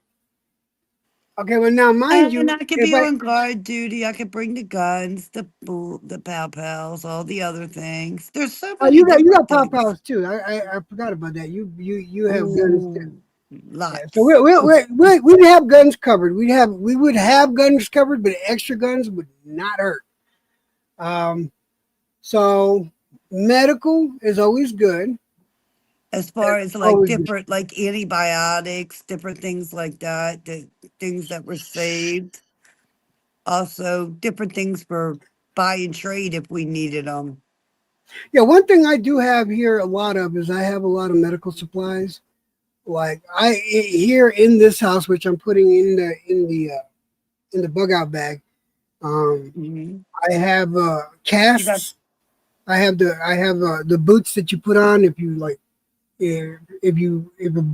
Okay, well now mind you, And I could be on guard duty. I could bring the guns, the pow pals, all the other things. There's so many. you got different pow things. pals too. I forgot about that. You have guns too. Ooh, lots. Yeah, so we'd have guns covered. We would have guns covered, but extra guns would not hurt. So medical is always good. As far as like always good. different, like antibiotics, different things like that, the things that were saved. Also, different things for buy and trade if we needed them. Yeah, one thing I do have here a lot of is I have a lot of medical supplies. Like here in this house, which I'm putting in the bug out bag. I have casts. I have the boots that you put on if you like. If you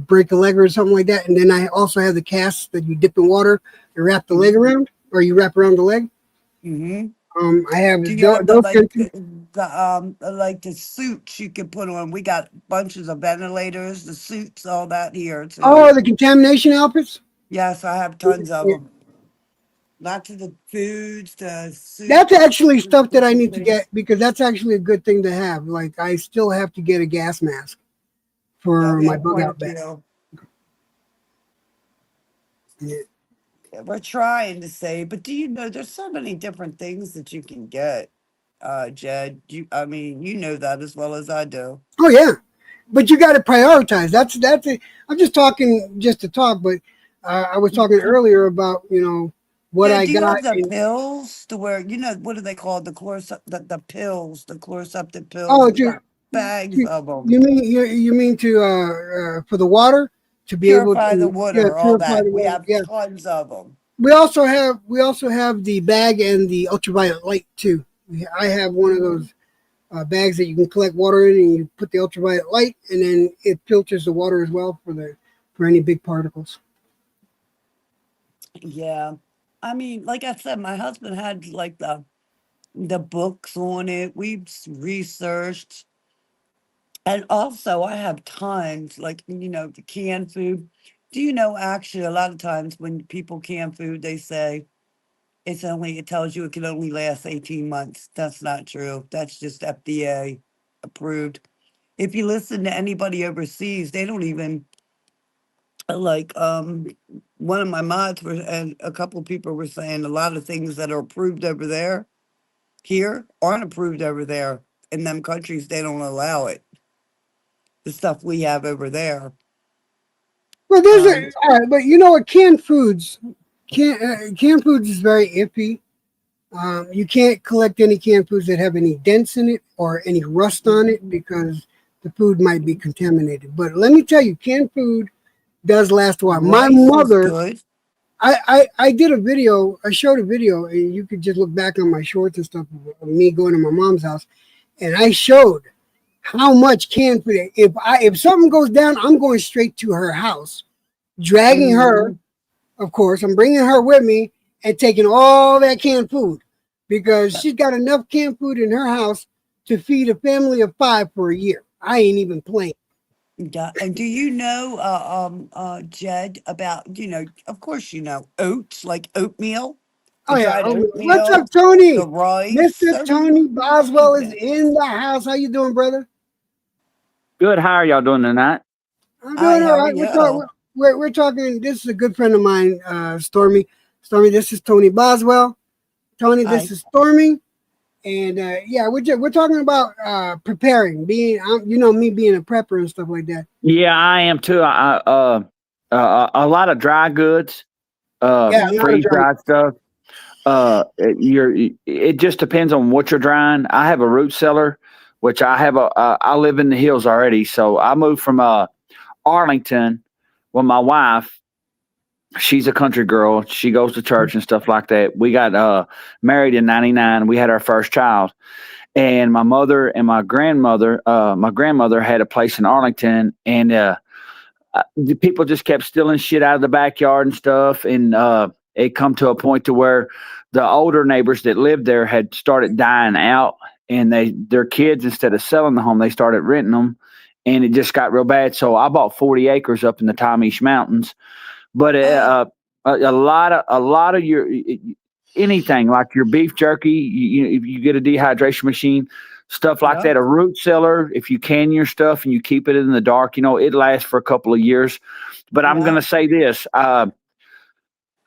break a leg or something like that, and then I also have the casts that you dip in water and wrap the leg around, or you wrap around the leg. I have Do you have those like the suits you can put on? We got bunches of ventilators, the suits, all that here too. Oh, the contamination outfits. Yes, I have tons of them. Lots of the foods, the suits. That's actually stuff that I need to get because that's actually a good thing to have. Like I still have to get a gas mask for my bug out bag. Yeah. We're trying to say, but do you know there's so many different things that you can get, Jed? I mean, you know that as well as I do. Oh yeah, but you got to prioritize. That's it. I'm just talking just to talk, but I was talking earlier about what Yeah, I do you got. have the pills to where what are they called? The pills, the Chloraseptic pills. Oh, We got bags you, of them. you mean you mean to for the water to be able Purify the to water, all purify that. the We water? have Yeah. tons of them. We also have the bag and the ultraviolet light too. I have one of those bags that you can collect water in, and you put the ultraviolet light, and then it filters the water as well for any big particles. Yeah. I mean, like I said, my husband had like the books on it. We've researched. And also, I have tons, like, the canned food. Do you know, actually, a lot of times when people can food, they say it tells you it can only last 18 months. That's not true. That's just FDA approved. If you listen to anybody overseas, they don't even like, one of my mods and a couple of people were saying a lot of things that are approved over there, here, aren't approved over there. In them countries, they don't allow it. The stuff we have over there. Well, there's Um, all right, but what? Canned foods is very iffy. You can't collect any canned foods that have any dents in it or any rust on it because the food might be contaminated. But let me tell you, canned food does last a while. My rice is mother, good. I did a video. I showed a video, and you could just look back on my shorts and stuff of me going to my mom's house, and I showed how much canned food. If something goes down, I'm going straight to her house, dragging her. Mhm. Of course, I'm bringing her with me and taking all that canned food because she's got enough canned food in her house to feed a family of 5 for a year. I ain't even playing. Yeah. And do you know, Jed, about, of course, oats, like oatmeal, Oh the yeah. dried What's oatmeal, up, Tony? the rice, Mr. so Tony many Boswell is things. in the house. How you doing, brother? Good. How are y'all doing tonight? I'm Hi, doing all how are right. you? We're talking. This is a good friend of mine, Stormy. Stormy, this is Tony Boswell. Tony, this Hi. is Stormy. And yeah, we're talking about preparing, being me being a prepper and stuff like that. Yeah, I am too. A lot of dry goods, Yeah, a lot of freeze dry. dried stuff. It just depends on what you're drying. I have a root cellar, which I live in the hills already, so I moved from Arlington with my wife. She's a country girl. She goes to church and stuff like that. We got married in '99. We had our first child, and my mother and my grandmother had a place in Arlington, and the people just kept stealing shit out of the backyard and stuff, and it come to a point to where the older neighbors that lived there had started dying out, and their kids, instead of selling the home, they started renting them, and it just got real bad. So I bought 40 acres up in the Tomish Mountains, but Oh, a lot of your anything like your beef jerky, if you get a dehydration machine, stuff like yeah. that, a root cellar, if you can your stuff and you keep it in the dark, it lasts for a couple of years. But I'm going Yeah. to say this.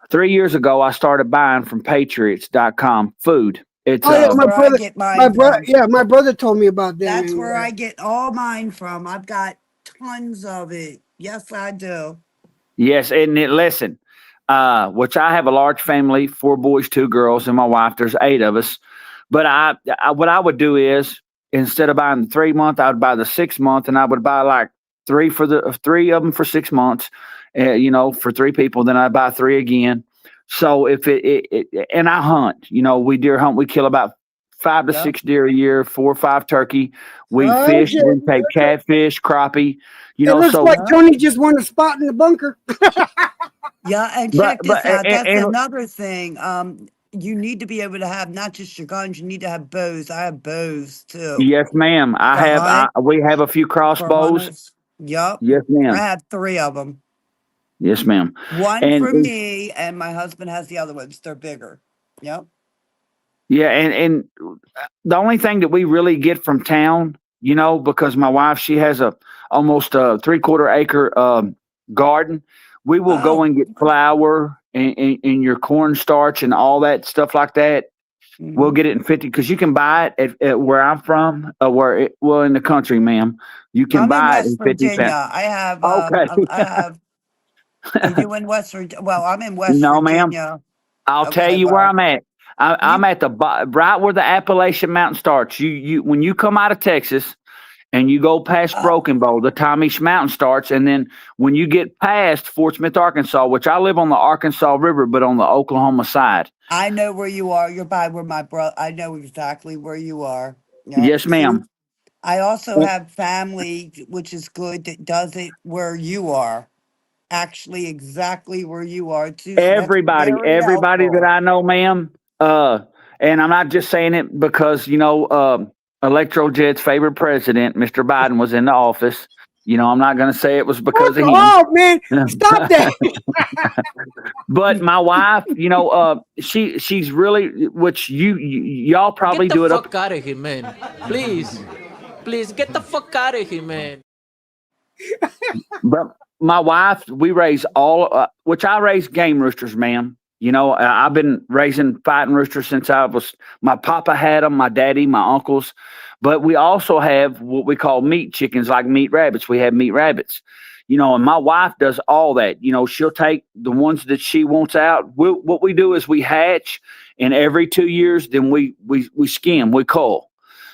3 years ago, I started buying from patriots.com food. It's Oh yeah, That's where I get my mine brother, from. yeah, my brother told me about them. That's And where I get all mine from. I've got tons of it. Yes, I do. Yes, and listen, which I have a large family, 4 boys, 2 girls, and my wife. There's 8 of us. But what I would do is, instead of buying the 3 month, I would buy the 6 month, and I would buy like three of them for 6 months, for 3 people. Then I buy three again. So if and I hunt, we deer hunt. We kill about 5 to Yeah. 6 deer a year, 4 or 5 turkey. We fish. okay, We take catfish, crappie. it looks So like Yeah. Tony just won a spot in the bunker. Yeah, and but check this out. That's and another thing. You need to be able to have not just your guns, you need to have bows. I have bows too. yes, ma'am. To hunt We have a few for crossbows. hunters. Yup. Yes, I ma'am. have 3 of them. Yes, ma'am. One And for me, and my husband has the other ones. They're bigger. Yep. yeah, and the only thing that we really get from town, because my wife, she has almost a 3/4 acre garden. We will go Oh, and get flour and your cornstarch and all that stuff like that. We'll get it in 50 because you can buy it at where I'm from, well, in the country, ma'am. You can I'm in buy it West in 50 pounds. Virginia. I have Okay. I have. Are you in West Virginia? Well, I'm in West No, ma'am. Virginia. I'll tell Okay, you where well, I'm at. I'm you at right where the Appalachian Mountain starts. You when you come out of Texas and you go past uh, Broken Bow, the Tommy's Mountain starts, and then when you get past Fort Smith, Arkansas, which I live on the Arkansas River, but on the Oklahoma side. I know where you are. You're by where my brother. I know exactly where you are. Yeah. Yes, See, ma'am. I also have family, which is good, that does it where you are. Actually, exactly where you are too. So that's very Everybody that helpful. I know, ma'am. And I'm not just saying it because Electrojet's favorite president, Mr. Biden, was in the office. I'm not going to say it was because of him. Oh man, stop that. But my wife, she's really, which y'all probably Get the do it up. fuck out of here, man. Please. Please get the fuck out of here, man. But my wife, we raise which I raise game roosters, ma'am. I've been raising fighting roosters since my papa had them, my daddy, my uncles. But we also have what we call meat chickens, like meat rabbits. We have meat rabbits, and my wife does all that. She'll take the ones that she wants out. What we do is we hatch, and every 2 years, then we skim, we cull.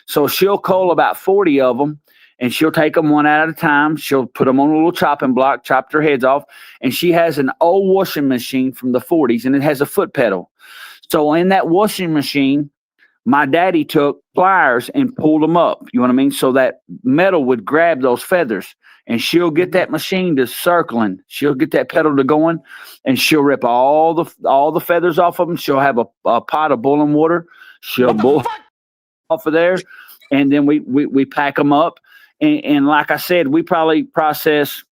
So she'll cull about 40 of them, and she'll take them one at a time. She'll put them on a little chopping block, chop their heads off. And she has an old washing machine from the 40s, and it has a foot pedal. So in that washing machine, my daddy took pliers and pulled them up. You know what I mean? So that metal would grab those feathers, and she'll get that machine to circling. She'll get that pedal to going, and she'll rip all the feathers off of them. She'll have a pot of boiling water. She'll boil off of there, and then we pack them up. And like I said, we probably process,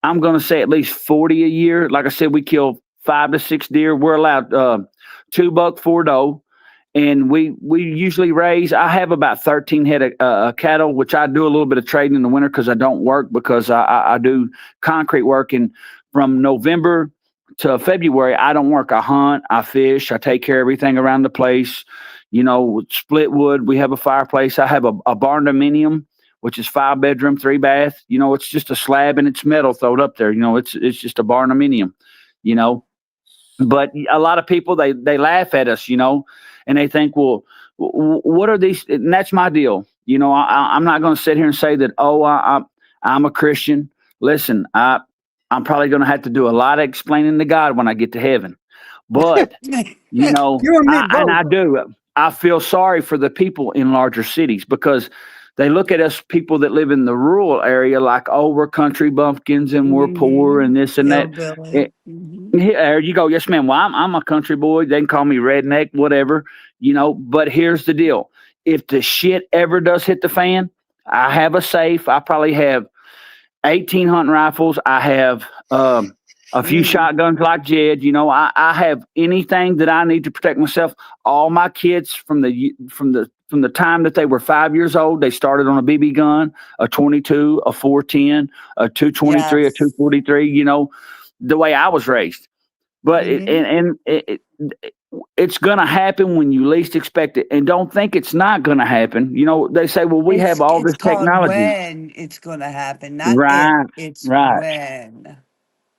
I'm going to say at least 40 a year. Like I said, we kill 5 to 6 deer. We're allowed $2 for doe. And we usually raise, I have about 13 head of cattle, which I do a little bit of trading in the winter because I don't work, because I do concrete work. And from November to February, I don't work. I hunt, I fish, I take care of everything around the place. Split wood. We have a fireplace. I have a barn dominium, which is 5 bedroom, 3 bath. It's just a slab and it's metal thrown up there. It's just a barn dominium. But a lot of people, they laugh at us, and they think, well, what are these? And that's my deal. I'm not going to sit here and say that, I'm a Christian. Listen, I'm probably going to have to do a lot of explaining to God when I get to heaven. But, You and me both. and I do. I feel sorry for the people in larger cities, because they look at us people that live in the rural area like, we're country bumpkins and we're poor and this and that. Hillbilly. There you go. Yes, ma'am. Well, I'm a country boy. They can call me redneck, whatever, but here's the deal. If the shit ever does hit the fan, I have a safe. I probably have 18 hunting rifles. I have a few shotguns like Jed. I have anything that I need to protect myself. All my kids from the time that they were 5 years old, they started on a BB gun, a 22, a 410, a 223, Yes. a 243. The way I was raised. But it's going to happen when you least expect it. And don't think it's not going to happen. They say, well, we have all It's this called technology. when it's going to happen, not Right, if. It's right. when.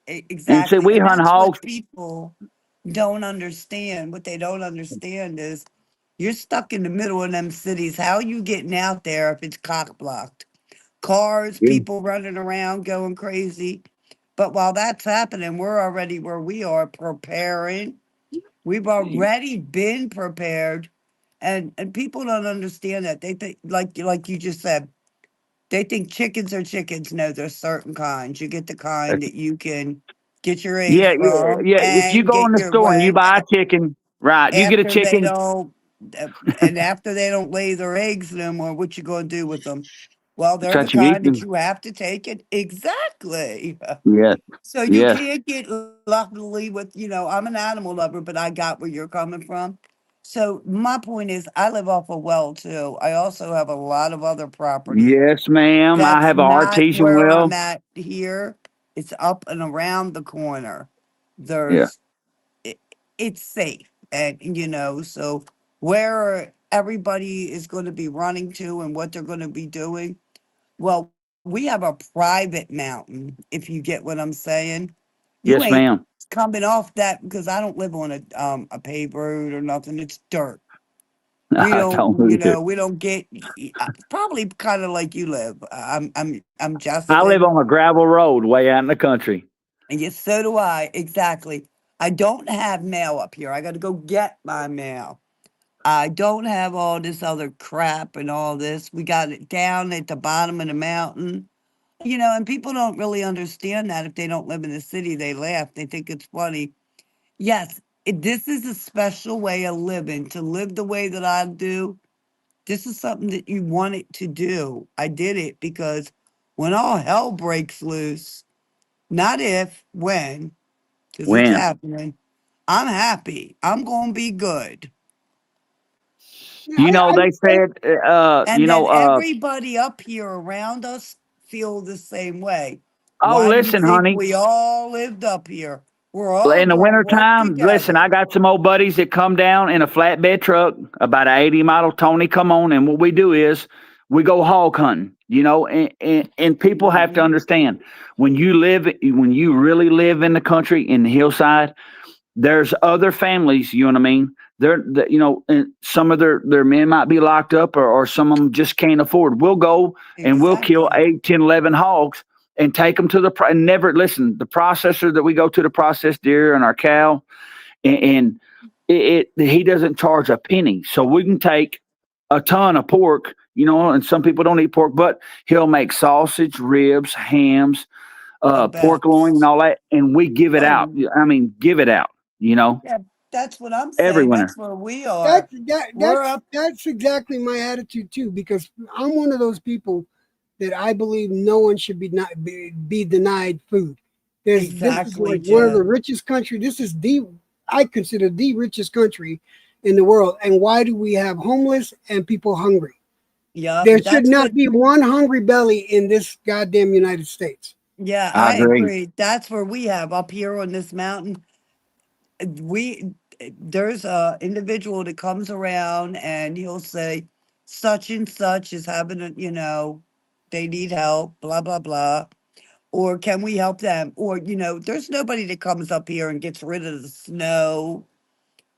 And Exactly. we hunt That's hogs. what people don't understand. What they don't understand is you're stuck in the middle of them cities. How are you getting out there if it's cock blocked? Cars, Yeah. people running around going crazy. But while that's happening, we're already where we are preparing. We've already been prepared. And people don't understand that. They think, like you just said, they think chickens are chickens. No, there's certain kinds. You get the kind that you can get your eggs Yeah, from If you and go in get the your store and you when buy a chicken, right? You get a after they chicken. don't and after they don't lay their eggs no more, what you gonna do with them? Well, they're the Such you eat kind that them. you have to take it exactly. Yes, So you yes, can't get luckily with, I'm an animal lover, but I got where you're coming from. So my point is I live off a well too. I also have a lot of other property yes, ma'am. I that's have an not artesian where well. I'm at here. It's up and around the corner. Yeah, There's it, it's safe. And so where everybody is going to be running to and what they're going to be doing. Well, we have a private mountain, if you get what I'm saying. You Yes, ain't ma'am. coming off that because I don't live on a paved road or nothing. It's dirt. We I don't, don't you either. know, we don't get probably kind of like you live. I'm I live Justin, on a gravel road way out in the country. and yes, so do I. Exactly. I don't have mail up here. I got to go get my mail. I don't have all this other crap and all this. We got it down at the bottom of the mountain. You know, and people don't really understand that if they don't live in the city. They laugh. They think it's funny. Yes, this is a special way of living. To live the way that I do, this is something that you wanted to do. I did it because when all hell breaks loose, not if, when, because it's When? happening, I'm happy. I'm going to be good. Yeah, You know, they I said, And then everybody up here around us feel the same way. oh, Why do you listen, think honey, we all lived up here? We're all in the going to work wintertime, listen, I together. got some old buddies that come down in a flatbed truck, about a 80 model Tony, come on. And what we do is we go hog hunting, you know, and people have to Mhm. understand when you really live in the country, in the hillside, there's other families, you know what I mean? You know, and some of their men might be locked up, or some of them just can't afford. We'll go and we'll kill Exactly. 8, 10, 11 hogs and take them to and never listen. The processor that we go to process deer and our cow, and he doesn't charge a penny. So we can take a ton of pork, you know, and some people don't eat pork, but he'll make sausage, ribs, hams, The pork loin and best. all that, and we give it out. Oh, I mean, give it out, you know, yeah, that's what I'm every saying. That's winter. where we are. We're that's up. that's exactly my attitude too, because I'm one of those people that I believe no one should be denied food. This is Exactly, like one of the Jim. richest countries. This is I consider the richest country in the world. And why do we have homeless and people hungry? Yep, There should that's not what. be one hungry belly in this goddamn United States. Yeah, I I agree. agree. That's where we have up here on this mountain. We there's a individual that comes around and he'll say, such and such is having a, you know, they need help, blah blah blah. Or can we help them? Or, you know, there's nobody that comes up here and gets rid of the snow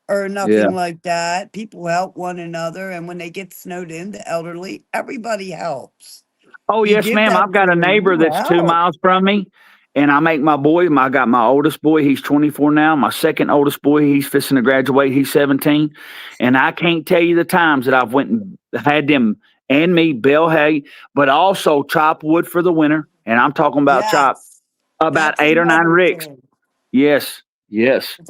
or Yeah. nothing like that. People help one another. And when they get snowed in, the elderly, everybody helps. Oh, You yes, give ma'am. that I've got a food, neighbor you that's 2 help. miles from me, and I make my boy. I got my oldest boy. He's 24 now. My second oldest boy, he's fixing to graduate. He's 17, and I can't tell you the times that I've went and had them and me bale hay, but also chop wood for the winter. And I'm talking about chop Yes, about that's 8 or 9 another ricks. thing. Yes, yes, 'Cause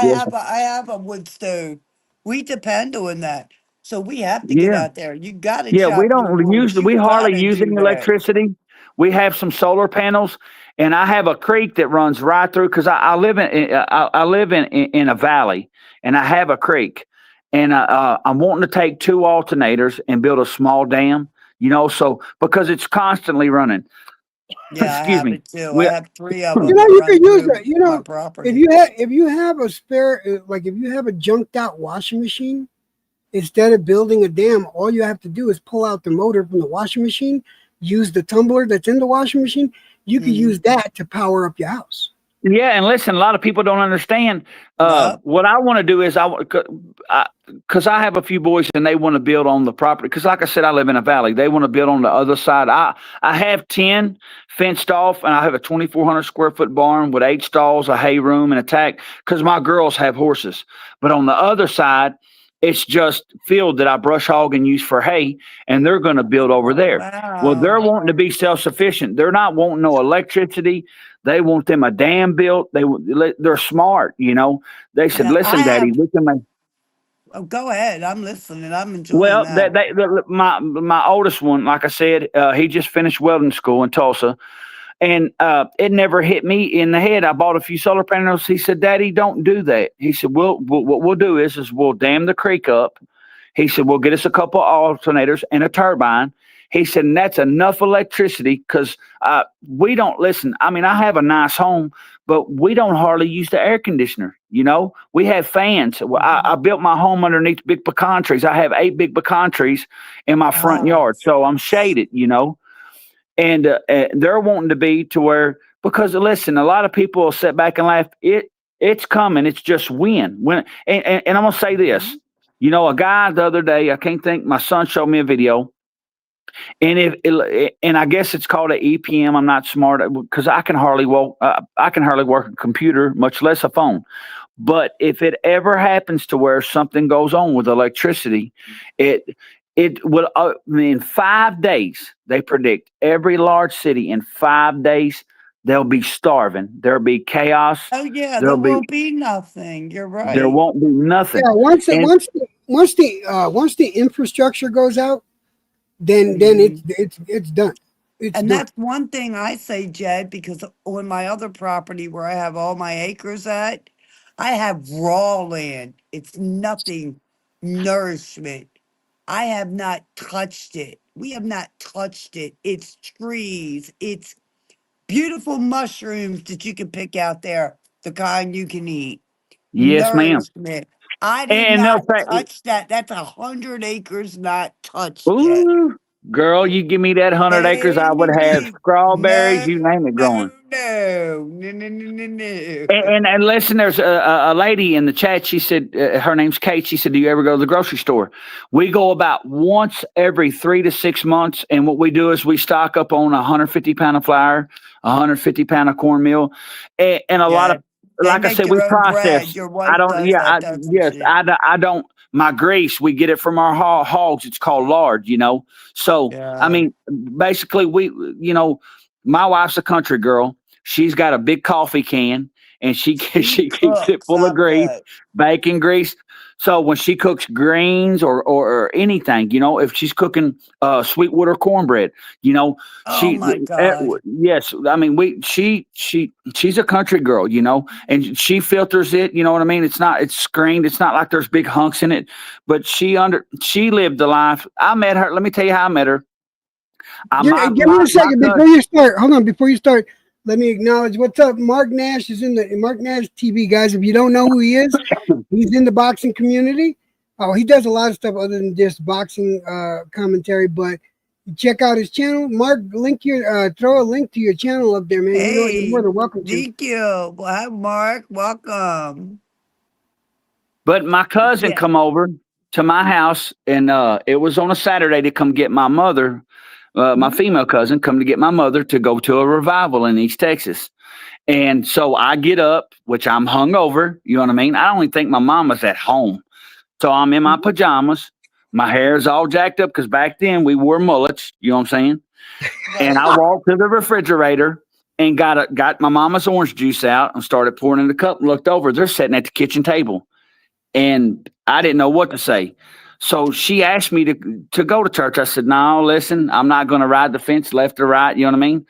yes, I have a wood stove. We depend on that. So we have to get yeah. out there. You got to Yeah, we chop your don't wood. use You we got hardly to use do any that. electricity. We have some solar panels, and I have a creek that runs right through because I live in a valley, and I have a creek, and I'm wanting to take 2 alternators and build a small dam. You know, so because it's constantly running. Yeah, I Excuse have me. it too. I We have 3 of You them know, that you run could use through it. You my know, property. if you have a spare, like if you have a junked out washing machine, instead of building a dam, all you have to do is pull out the motor from the washing machine, use the tumbler that's in the washing machine. You can Mhm. use that to power up your house. Yeah, and listen, a lot of people don't understand. Yep. What I want to do is because I have a few boys and they want to build on the property. Because, like I said, I live in a valley. They want to build on the other side. I have 10 fenced off, and I have a 2,400 square foot barn with 8 stalls, a hay room, and a tack. Because my girls have horses. But on the other side, it's just field that I brush hog and use for hay, and they're going to build over Oh, there. Well, they're wow. wanting to be self sufficient. They're not wanting no electricity. They want them a dam built. They're smart, you know. They said, Yeah, I "Listen, Daddy, have. we can make." Oh, go ahead. I'm listening. I'm enjoying Well, that. my oldest one, like I said, he just finished welding school in Tulsa, and it never hit me in the head. I bought a few solar panels. He said, "Daddy, don't do that." He said, What we'll do is we'll dam the creek up." He said, "We'll get us a couple of alternators and a turbine." He said, and that's enough electricity because we don't listen. I mean, I have a nice home, but we don't hardly use the air conditioner. You know, we have fans. Well, I built my home underneath big pecan trees. I have 8 big pecan trees in my front yard, so I'm shaded. You know, and they're wanting to be to where because listen, a lot of people will sit back and laugh. It's coming. It's just when and I'm gonna say this. You know, a guy the other day, I can't think. My son showed me a video. And and I guess it's called an EPM. I'm not smart because I can hardly work a computer, much less a phone. But if it ever happens to where something goes on with electricity, it will in 5 days. They predict every large city in 5 days they'll be starving. There'll be chaos. Oh yeah, There there won't be nothing. You're right. There won't be nothing. Yeah, once the infrastructure goes out, then it's done. It's And done. that's one thing I say, Jed, because on my other property where I have all my acres at, I have raw land. It's nothing nourishment. I have not touched it. We have not touched it. It's trees. It's beautiful mushrooms that you can pick out there, the kind you can eat. Yes, ma'am. Nourishment. I did And they'll not say, touch that. That's 100 acres not touched yet. ooh, girl, you give me that 100 acres, I would have Baby, strawberries, you name it, growing. No. And listen, there's a lady in the chat. She said, her name's Kate. She said, do you ever go to the grocery store? We go about once every 3 to 6 months. And what we do is we stock up on 150 pound of flour, 150 pound of cornmeal, and a lot of, like I said, we process. I don't, I don't, my grease, we get it from our hogs. It's called lard, you know? So, I mean, basically my wife's a country girl. She's got a big coffee can and she keeps it full of grease, bacon grease. So when she cooks greens or anything, you know, if she's cooking Sweetwater cornbread, you know, yes, I mean she's a country girl, you know, and she filters it, you know what I mean? It's screened. It's not like there's big hunks in it, but she lived the life. I met her. Let me tell you how I met her. Give me a second before you start. Hold on, before you start. Let me acknowledge what's up. Mark Nash is in the Mark Nash TV, guys. If you don't know who he is, he's in the boxing community. Oh, he does a lot of stuff other than just boxing commentary. But check out his channel. Mark, throw a link to your channel up there, man. Hey, you know you're more than welcome to. Thank you. Well, hi, Mark. Welcome. But my cousin come over to my house, and it was on a Saturday to come get my mother. My female cousin come to get my mother to go to a revival in East Texas. And so I get up, which I'm hungover. You know what I mean? I don't even think my mama's at home. So I'm in my pajamas. My hair's all jacked up because back then we wore mullets. You know what I'm saying? And I walked to the refrigerator and got my mama's orange juice out and started pouring in the cup and looked over. They're sitting at the kitchen table. And I didn't know what to say. So she asked me to go to church. I said, no, listen, I'm not going to ride the fence left or right. You know what I mean?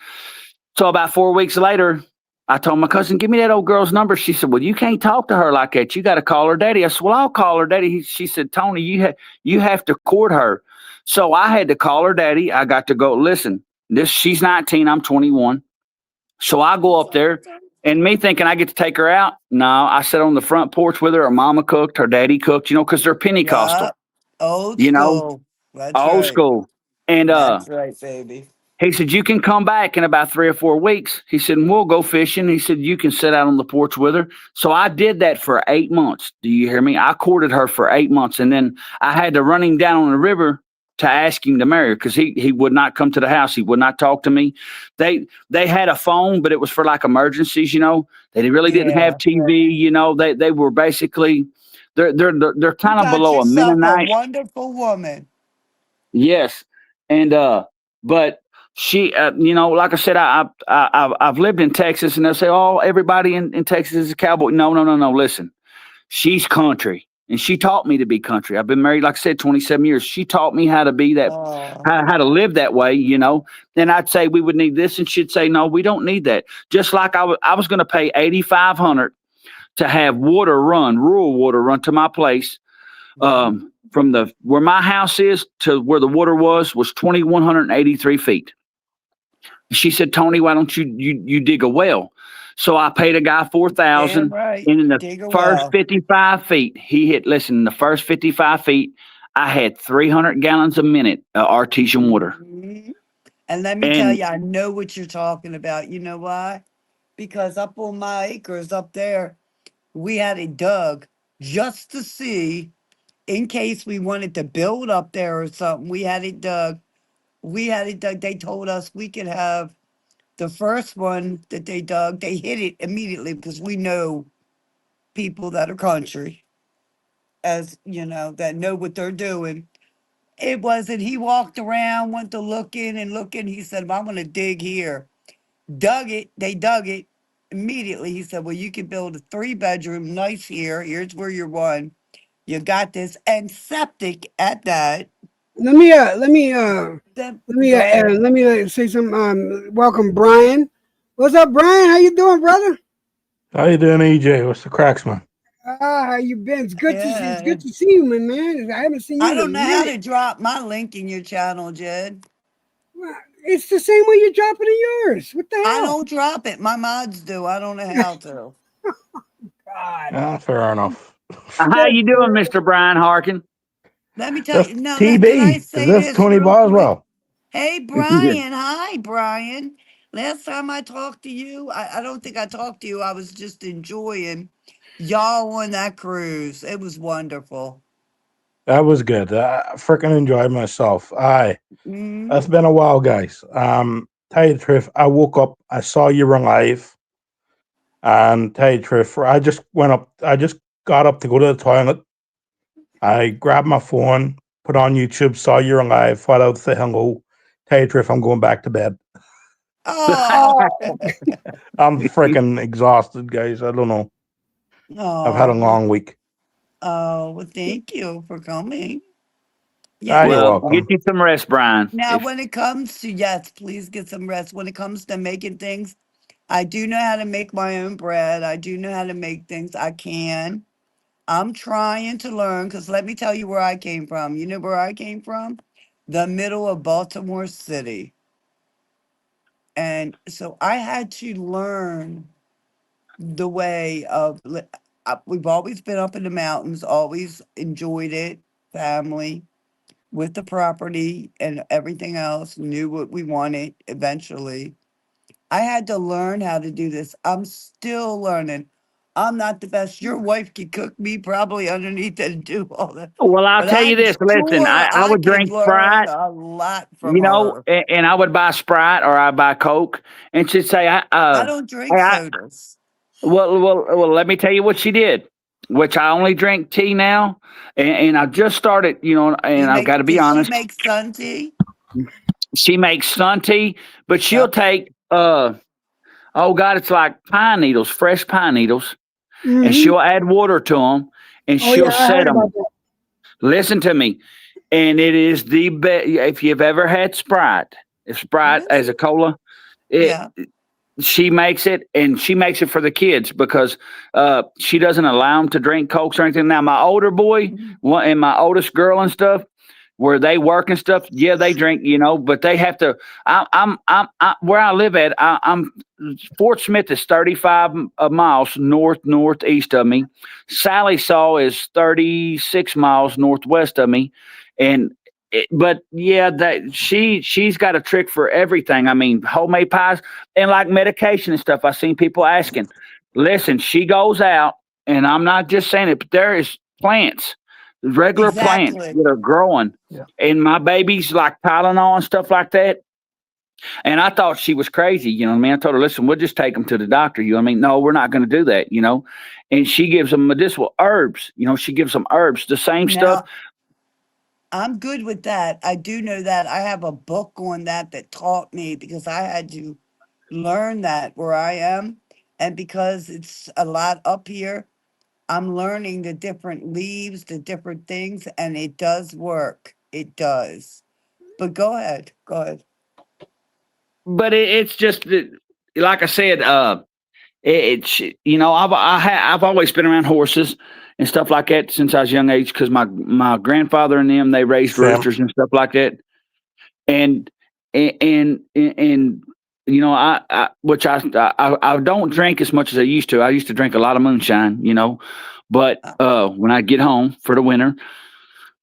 So about 4 weeks later, I told my cousin, give me that old girl's number. She said, well, you can't talk to her like that. You got to call her daddy. I said, well, I'll call her daddy. She said, Tony, you have to court her. So I had to call her daddy. I got to go, listen, she's 19. I'm 21. So I go up there. And me thinking I get to take her out. No, I sat on the front porch with her. Her mama cooked, her daddy cooked, you know, because they're Pentecostal. Yep. Old you school. know, That's old right. school. And That's right, baby. he said, you can come back in about 3 or 4 weeks. He said, and we'll go fishing. He said, you can sit out on the porch with her. So I did that for 8 months. Do you hear me? I courted her for 8 months. And then I had to run him down on the river to ask him to marry her because he would not come to the house. He would not talk to me. They had a phone, but it was for like emergencies, you know. They really didn't have TV, you know. They were basically they're kind of below a Mennonite. A wonderful woman. Yes. And but she you know, like I said, I've lived in Texas, and they'll say, oh, everybody in Texas is a cowboy. No. Listen, she's country. And she taught me to be country. I've been married, like I said, 27 years. She taught me how to be that, how to live that way, you know. Then I'd say we would need this, and she'd say, no, we don't need that. Just like I was going to pay $8,500 to have rural water run to my place From the where my house is to where the water was 2,183 feet. She said, Tony, why don't you dig a well? So I paid a guy Damn 4,000, right. and in the Dig a first well. 55 feet, he hit. Listen, in the first 55 feet, I had 300 gallons a minute of artesian water. Mhm. And let me tell And you, I know what you're talking about. You know why? Because up on my acres up there, we had it dug just to see in case we wanted to build up there or something. We had it dug. We had it dug. They told us we could have the first one that they dug. They hit it immediately because we know people that are country, as you know, that know what they're doing. It wasn't, he walked around, went to looking and looking. He said, well, I'm going to dig here. Dug it. They dug it immediately. He said, well, you can build a 3-bedroom, nice here. Here's where you're one. You got this. And septic at that. Let me let me Then Go go let me say some welcome Brian. What's up, Brian? How you doing, brother? How you doing, EJ? What's the cracks, man? How you been? It's good Yeah. to see you, man. I haven't seen you I in a don't know how to minute. drop my link in your channel, Jed. Well, it's the same way you're dropping in yours. What the I hell? don't drop it. My mods do. I don't know how to. God. Ah, fair enough. how you doing, Mr. Brian Harkin? Let me tell That's you. No, can I TB. Is say this this Tony real quick? Boswell? Hey, Brian. Hi, Brian. Last time I talked to you, I don't think I talked to you. I was just enjoying y'all on that cruise. It was wonderful. That was good. I freaking enjoyed myself. Mm, That's been a while, guys. Tell you the truth, I woke up, I saw you were live, and tell you the truth, I just got up to go to the toilet. I grabbed my phone, put on YouTube, saw you were live, thought I'd say hello. Tell you the truth, I'm going back to bed. oh, I'm freaking exhausted, guys. I don't know. I've had a oh, long week. well, thank you for coming. Ah, Yeah, you're Well, no. get welcome. you some rest, Brian. Now, when it comes to, yes, please get some rest. When it comes to making things, I do know how to make my own bread. I do know how to make things. I can. I'm trying to learn because let me tell you where I came from. You know where I came from? The middle of Baltimore City. And so I had to learn the way of, we've always been up in the mountains, always enjoyed it, family, with the property and everything else, knew what we wanted eventually. I had to learn how to do this. I'm still learning. I'm not the best. Your wife could cook me probably underneath and do all that. Well, I'll But tell you I'm this. Listen, sure I I would could drink learn Sprite, a lot from her. and I would buy Sprite or I'd buy Coke, and she'd say, I don't hey, drink sodas. well, let me tell you what she did, which I only drink tea now, and I just started, and I've got to be Does she honest, make sun tea? she makes sun tea, but she'll Yep. take, oh God, it's like pine needles, fresh pine needles, and Mm-hmm. she'll add water to them, and Oh yeah, she'll I set heard about them. that. Listen to me. And it is the best. If you've ever had Sprite, if Sprite as Really? a cola, it Yeah. she makes it, and she makes it for the kids because she doesn't allow them to drink Cokes or anything. Now, my older boy and my oldest girl and stuff, where they work and stuff, yeah, they drink, but they have to. Where I live at, I'm Fort Smith is 35 miles northeast of me. Sally Saw is 36 miles northwest of me, and but yeah, that she's got a trick for everything. I mean, homemade pies and like medication and stuff. I've seen people asking. Listen, she goes out, and I'm not just saying it, but there is plants, regular plants Exactly. that are growing, Yeah. and my baby's like Tylenol and stuff like that. And I thought she was crazy, you know what I mean? I told her, listen, we'll just take them to the doctor. You know what I mean? No, we're not going to do that, And she gives them medicinal herbs. She gives them herbs, the same stuff. Now, I'm good with that. I do know that. I have a book on that taught me because I had to learn that where I am. And because it's a lot up here, I'm learning the different leaves, the different things, and it does work. It does. But go ahead. Go ahead. But it's just that, like I said, it's I've always been around horses and stuff like that since I was a young age because my grandfather and them they raised Same. roosters and stuff like that, and which I don't drink as much as I used to. I used to drink a lot of moonshine, but when I get home for the winter,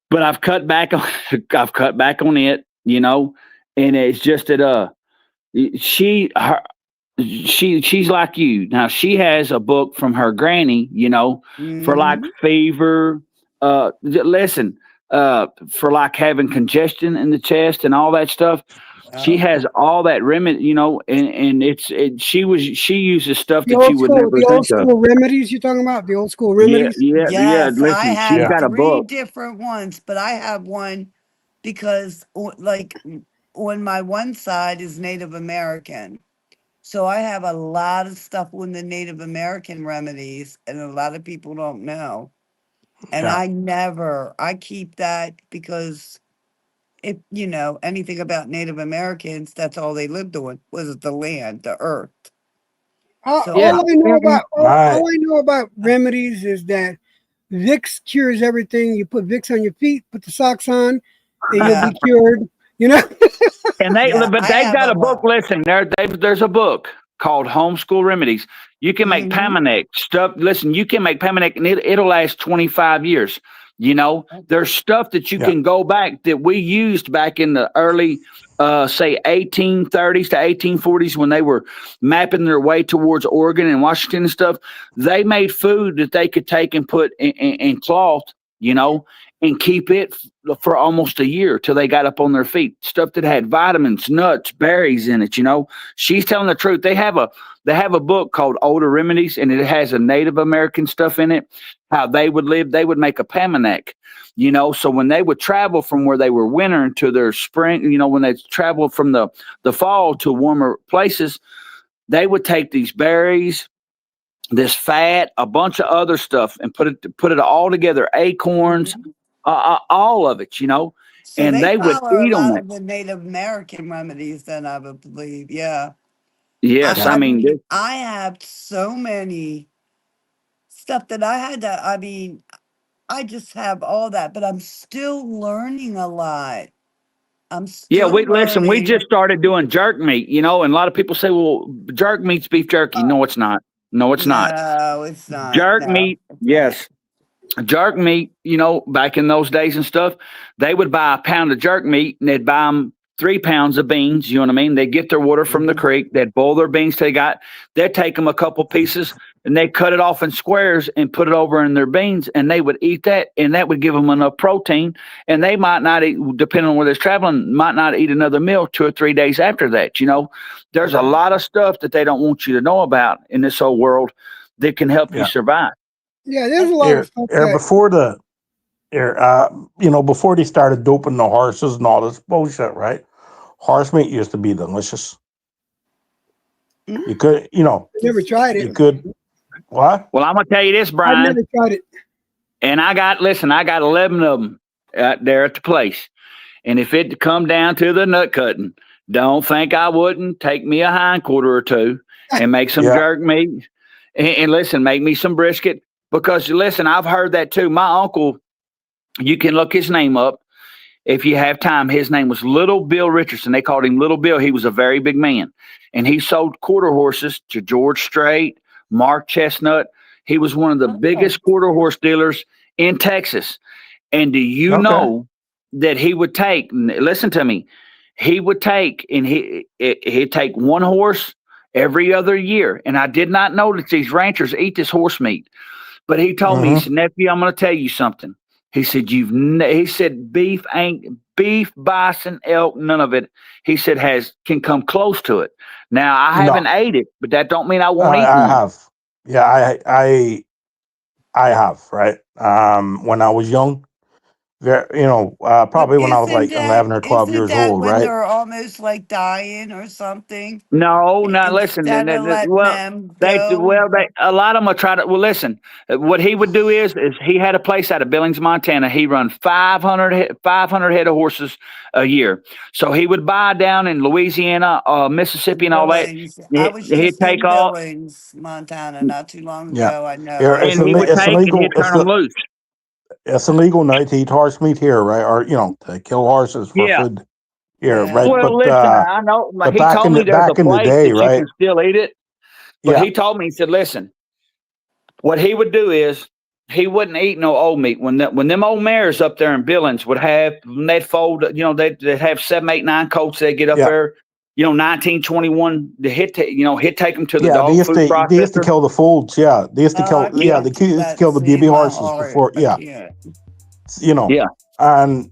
but I've cut back on it, and it's just that she's like you. Now she has a book from her granny, for like Mhm. fever, listen, for like having congestion in the chest and all that stuff. She Oh, has all that remedy, and she uses stuff The that you old would school, never the old think of. school remedies you're talking about, the old school Yeah, remedies. yeah. yes, I Listen, she's have Yeah. got a 3 book. different ones, but I have one because, like, on my one side is Native American. So I have a lot of stuff on the Native American remedies, and a lot of people don't know. And Yeah. I keep that because if anything about Native Americans, that's all they lived on was the land, the earth. So Yeah. My All I know about remedies is that Vicks cures everything. You put Vicks on your feet, put the socks on, and you'll yeah, be cured. You know. yeah, But I they've have got a a book. lot. Listen, there's a book called Homeschool Remedies. You can make Hmm. Pamanex stuff. Listen, you can make Pamanex, and it'll last 25 years. There's stuff that you yeah. can go back that we used back in the early, say, 1830s to 1840s when they were mapping their way towards Oregon and Washington and stuff. They made food that they could take and put in cloth, and keep it for almost a year till they got up on their feet. Stuff that had vitamins, nuts, berries in it. She's telling the truth. They have a book called Older Remedies, and it has a Native American stuff in it. How they would live. They would make a Pamanex. So when they would travel from where they were winter to their spring, when they traveled from the fall to warmer places, they would take these berries, this fat, a bunch of other stuff, and put it all together. Acorns, all of it, So and they they would follow a eat on lot it. of the Native American remedies, then I would believe. Yeah. Yes, Yeah. I I mean, mean, I have so many stuff that I had to, I just have all that, but I'm still learning a lot. I'm yeah. still We listen. We learning. just started doing jerk meat, and a lot of people say, "Well, jerk meat's beef jerky." Uh, No, it's not. No, it's not. no, it's not. Jerk No, meat, it's not. yes. Jerk meat, back in those days and stuff, they would buy a pound of jerk meat and they'd buy them 3 pounds of beans. You know what I mean? They'd get their water from the Mhm. creek. They'd boil their beans till they got, they'd take them a couple pieces and they'd cut it off in squares and put it over in their beans and they would eat that and that would give them enough protein. And they might not eat, depending on where they're traveling, might not eat another meal 2 or 3 days after that. There's a lot of stuff that they don't want you to know about in this whole world that can help you Yeah. survive. Yeah, there's a lot of stuff that Before before they started doping the horses and all this bullshit, right? Horse meat used to be delicious. Mm. You could, I never tried you it. could, what? Well, I'm going to tell you this, I've Brian. never tried it. And I got 11 of them out there at the place. And if it come down to the nut cutting, don't think I wouldn't take me a hindquarter or two and make some Yeah. jerk meat. And listen, make me some brisket. Because listen, I've heard that too. My uncle, you can look his name up if you have time. His name was Little Bill Richardson. They called him Little Bill. He was a very big man. And he sold quarter horses to George Strait, Mark Chestnut. He was one of the biggest quarter horse dealers in Texas. And do you Okay. know that he would take, listen to me, he would take, and he'd take one horse every other year. And I did not know that these ranchers eat this horse meat. But he told me, he said, nephew, I'm going to tell you something. He said, he said, beef, bison, elk, none of it. He said, can come close to it. Now, I No. haven't ate it, but that don't mean I won't eat I one. have. Yeah, I have, right? When I was young, Probably when I was Isn't like 11 or 12 isn't years that old, when right? they're almost like dying or something? No, no. Listen, Instead of letting well, them they go. a lot of them will try to. Well, listen, what he would do is he had a place out of Billings, Montana. He run 500 head of horses a year. So he would buy down in Louisiana, Mississippi, and all that. Billings. I was He'd just take in all, Billings, Montana, not too long Yeah. ago. I know Yeah, it. and he would it's take and illegal. he'd turn them loose. It's illegal now to eat horse meat here, right? Or to kill horses for Yeah. food here, Yeah. right? Well, But listen, I know. but He back told in me the there's a back in the place day, that you right? can still eat it. But Yeah, he told me, he said, listen, what he would do is he wouldn't eat no old meat. When them old mares up there in Billings would have, when they'd fold, they'd have 7, 8, 9 colts. They'd get up yeah, there, 19, 21, he'd take them to the yeah. dog food They used to processor. kill the foals. Yeah, they used to Oh, kill. I Yeah, can't they do used to that. kill the baby Save my horses heart. before. I Yeah, can't. Yeah. And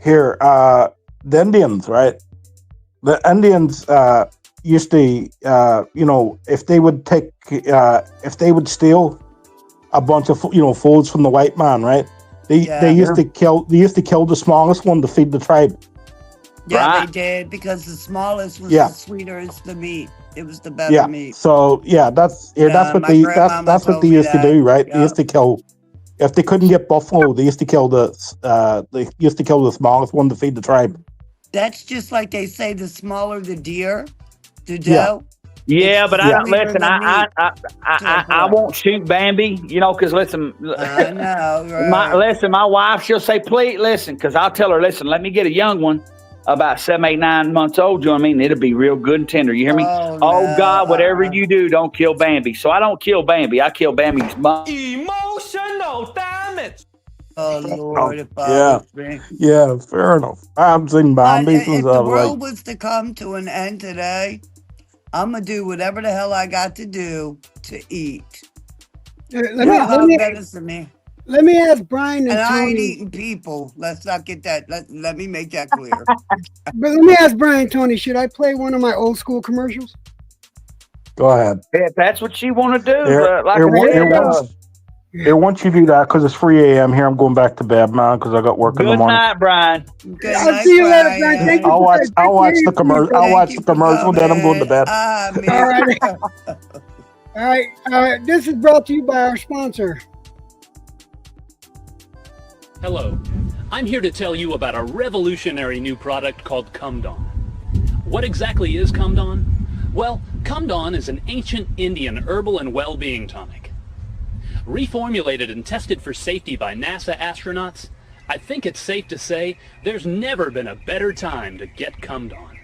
here, the Indians, right? The Indians used to, if they would if they would steal a bunch of foods from the white man, right? They Yeah. used to kill. They used to kill the smallest one to feed the tribe. Yeah, Right. they did because the smallest was Yeah. the sweeter it's the meat. It was the better Yeah. meat. So that's Yeah, what my they grandmama that's what told they me used to that. do, right? They Yeah. used to kill. If they couldn't get buffalo, they used to kill the smallest one to feed the tribe. That's just like they say the smaller the deer, the Yeah. doe. Yeah, It's but the I don't sweeter listen. the meat. I won't shoot Bambi, because listen, I know, right? my wife, she'll say, please listen, because I'll tell her, listen, let me get a young one about 7, 8, 9 months old. You know what I mean? It'll be real good and tender. You hear me? Oh, Oh no. God, whatever you do, don't kill Bambi. So I don't kill Bambi. I kill Bambi's mom. Emotional damage. Oh, Lord, it Yeah. bothers me. Yeah, fair enough. I'm seeing But Bambi if since the I was world like, was to come to an end today, I'm going to do whatever the hell I got to do to eat. Let You me know how venison me. let me ask Brian and And I ain't Tony. eating people. Let's not get that. Let me make that clear. But let me ask Brian and Tony. Should I play one of my old school commercials? go ahead. If that's what you want to do, Here, like here, I said, here, once you do that, because it's 3 a.m. here, I'm going back to bed, man, because I got work in the good morning. night, Brian. Good I'll night, see you later, Brian. Brian. Thank you. I'll watch Thank the you. commercial. I'll Thank watch you the for commercial, then I'm going to coming. bed. Me All right. too. All right. This is brought to you by our sponsor. Hello, I'm here to tell you about a revolutionary new product called Cumdon. What exactly is Cumdon? Well, Cumdon is an ancient Indian herbal and well-being tonic. Reformulated and tested for safety by NASA astronauts, I think it's safe to say there's never been a better time to get Cumdon.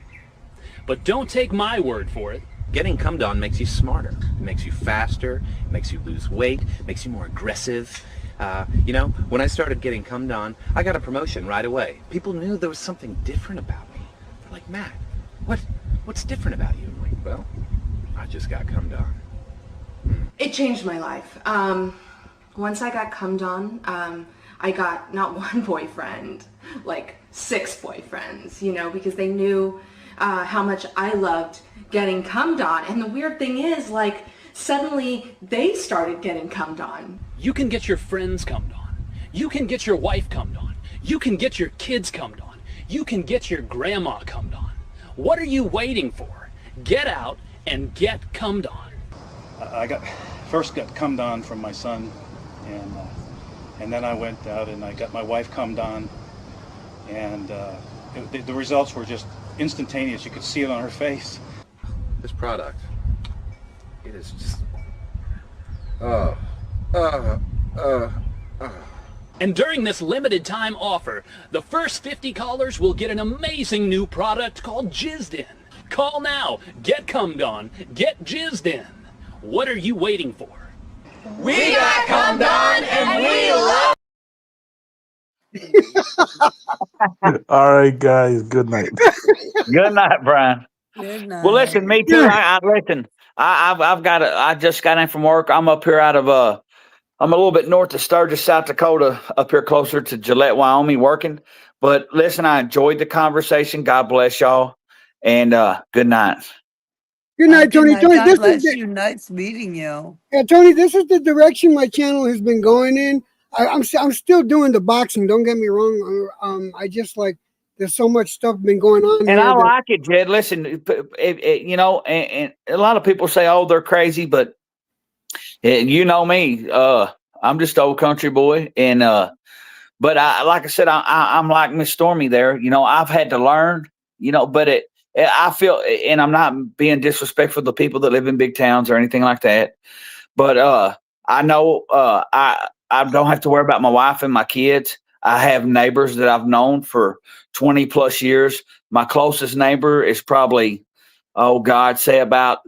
But don't take my word for it. Getting Cumdon makes you smarter. It makes you faster, it makes you lose weight, it makes you more aggressive. When I started getting Cumdon, I got a promotion right away. People knew there was something different about me. They're like, Matt, what's different about you? I'm like, well, I just got Cumdon. It changed my life. Once I got Cumdon, I got not one boyfriend, like 6 boyfriends, because they knew how much I loved getting Cumdon. And the weird thing is, suddenly they started getting Cumdon. You can get your friends Cumdon. You can get your wife Cumdon. You can get your kids Cumdon. You can get your grandma Cumdon. What are you waiting for? Get out and get Cumdon. I first got Cumdon from my son, and then I went out and I got my wife Cumdon, and the results were just instantaneous. You could see it on her face. This product, it is just, And during this limited time offer, the first 50 callers will get an amazing new product called Jizzed In. Call now, get Cumdon, get Jizzed In. What are you waiting for? We got Cumdon and we love All right, guys. Good night. Good night, Brian. Good night. Well, listen, me too. I just got in from work. I'm up here out of I'm a little bit north of Sturgis, South Dakota, up here closer to Gillette, Wyoming, working. But listen, I enjoyed the conversation. God bless y'all, and good night. Good night, Tony. Tony, God bless you. Nice meeting you. Tony, this is the direction my channel has been going in. I'm still doing the boxing. Don't get me wrong. I just like there's so much stuff been going on And here I that like it, Jed. Listen, you know, and a lot of people say, "Oh, they're crazy," but you know me. I'm just old country boy, and but like I said, I'm like Miss Stormy there. You know, I've had to learn. You know, but I feel, and I'm not being disrespectful to people that live in big towns or anything like that. But I know I don't have to worry about my wife and my kids. I have neighbors that I've known for 20 plus years. My closest neighbor is probably, oh God, say about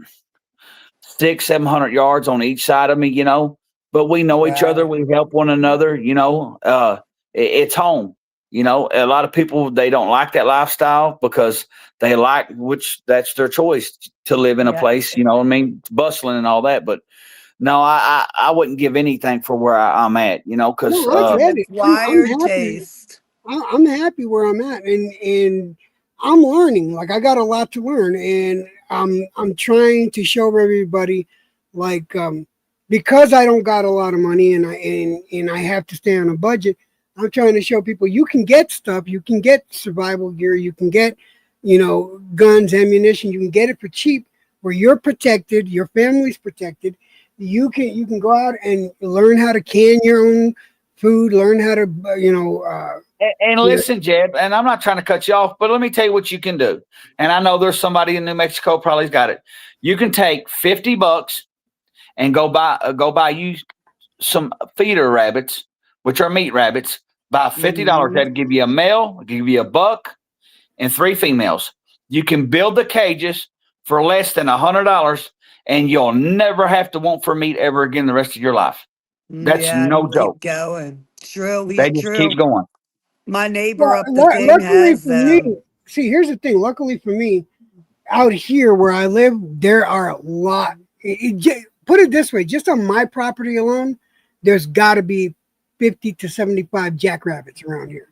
700 yards on each side of me, you know. But we know each other. Right. We help one another, you know. It's home. You know, a lot of people, they don't like that lifestyle because they like, which that's their choice to live in a Yeah. place, you know what I mean, bustling and all that. But no, I wouldn't give anything for where I'm at, you know, because no, I It's an get it. I'm acquired happy. taste. I'm happy where I'm at, and I'm learning. Like I got a lot to learn, and I'm trying to show everybody, like because I don't got a lot of money, and I have to stay on a budget. I'm trying to show people you can get stuff, you can get survival gear, you can get, guns, ammunition, you can get it for cheap, where you're protected, your family's protected. You can go out and learn how to can your own food, learn how to and yeah. listen, Jeb, and I'm not trying to cut you off, but let me tell you what you can do. And I know there's somebody in New Mexico probably's got it. You can take $50 and go buy you some feeder rabbits, which are meat rabbits. Buy $50. Hmm. That'll give you a male, give you a buck, and 3 females. You can build the cages for less than $100, and you'll never have to want for meat ever again the rest of your life. That's Yeah, and no you joke. keep going. True, They just keep true. going. My neighbor Well, up the thing luckily has for me, them. see, here's the thing. Luckily for me, out here where I live, there are a lot. Put it this way: just on my property alone, there's got to be 50 to 75 jackrabbits around here.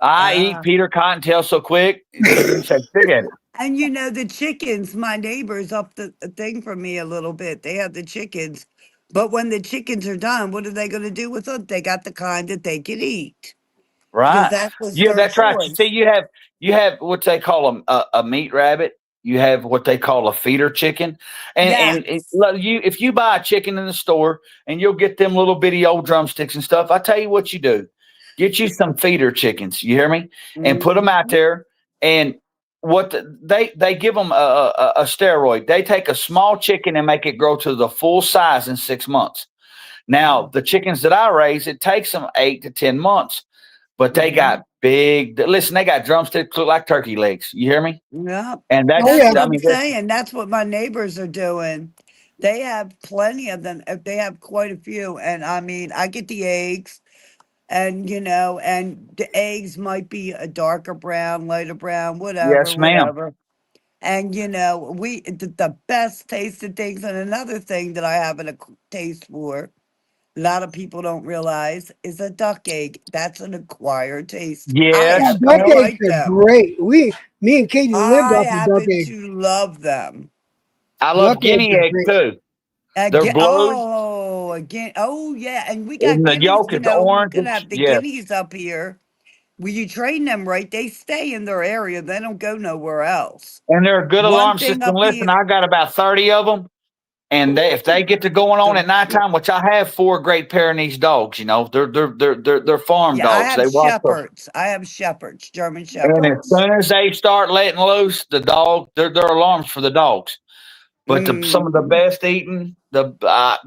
I eat Ah. Peter Cottontail so quick. You said, forget it. And the chickens, my neighbors up the thing from me a little bit. They have the chickens. But when the chickens are done, what are they going to do with them? They got the kind that they can eat because Right. that was Yeah, their that's right. You see, choice. you have what they call a meat rabbit. You have what they call a feeder chicken, Yes. if you buy a chicken in the store and you'll get them little bitty old drumsticks and stuff. I tell you what you do, get you some feeder chickens. You hear me? And put them out Mhm. there. And they give them a steroid. They take a small chicken and make it grow to the full size in 6 months. Now the chickens that I raise, it takes them 8 to 10 months. But they Mhm. got big. Listen, they got drumsticks look like turkey legs. You hear me? Yep. And Oh That's yeah, what I I'm mean, saying. That's what my neighbors are doing. They have plenty of them. They have quite a few. And I mean, I get the eggs. And the eggs might be a darker brown, lighter brown, whatever, yes, ma'am. whatever. And the best tasted things, and another thing that I have taste for, a lot of people don't realize, is a duck egg. That's an acquired taste. I yeah, Yes. happen duck to Yep. eggs like are them. great. Me and Katie lived I off of duck happen eggs. to love them. I Duck love eggs guinea are eggs great. too. They're Again, blue again, oh yeah, and we got and the guineas. yolk is We orange. can have the Yes. guineas up here. When you train them right, they stay in their area. They don't go nowhere else. And they're a good One alarm thing system. up Listen, here, I got about 30 of them. And if they get to going on at nighttime, which I have 4 Great Pyrenees dogs, you know, they're farm yeah, I dogs. have They watch the. shepherds. I have shepherds, German And as shepherds. soon as they start letting loose, the dog, they're alarms for the dogs. But some of the Hmm. best eating, so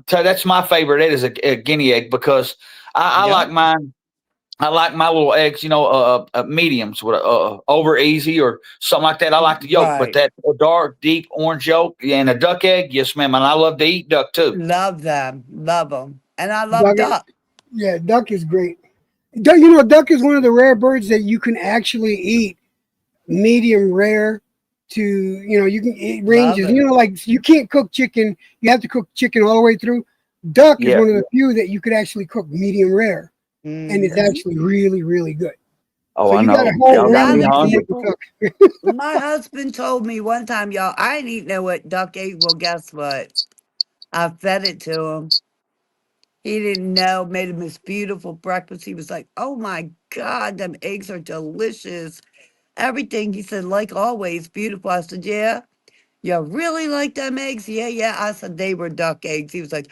that's my favorite. It is a guinea egg because I like Yep. mine. I like my little eggs, mediums, with over easy or something like that. I like the yolk, but Right. that dark, deep orange yolk and a duck egg, yes, ma'am. And I love to eat duck too. Love them. Love them. And I love Duck, duck. yeah, duck is great. Duck is one of the rare birds that you can actually eat medium rare to, you can, it Love ranges, it. like you can't cook chicken. You have to cook chicken all the way through. Duck is Yeah. one of the few that you could actually cook medium rare, and it's Hmm. actually really, really good. Oh, So I you got a know. whole Y'all A got lot me range of of what hungry. to people, cook. my husband told me one time, y'all, I ain't eat no what duck ate. Well, guess what? I fed it to him. He didn't know, made him this beautiful breakfast. He was like, oh my God, them eggs are delicious. Everything. He said, like always, beautiful. I said, yeah. You really like them eggs? Yeah, yeah. I said, they were duck eggs. He was like,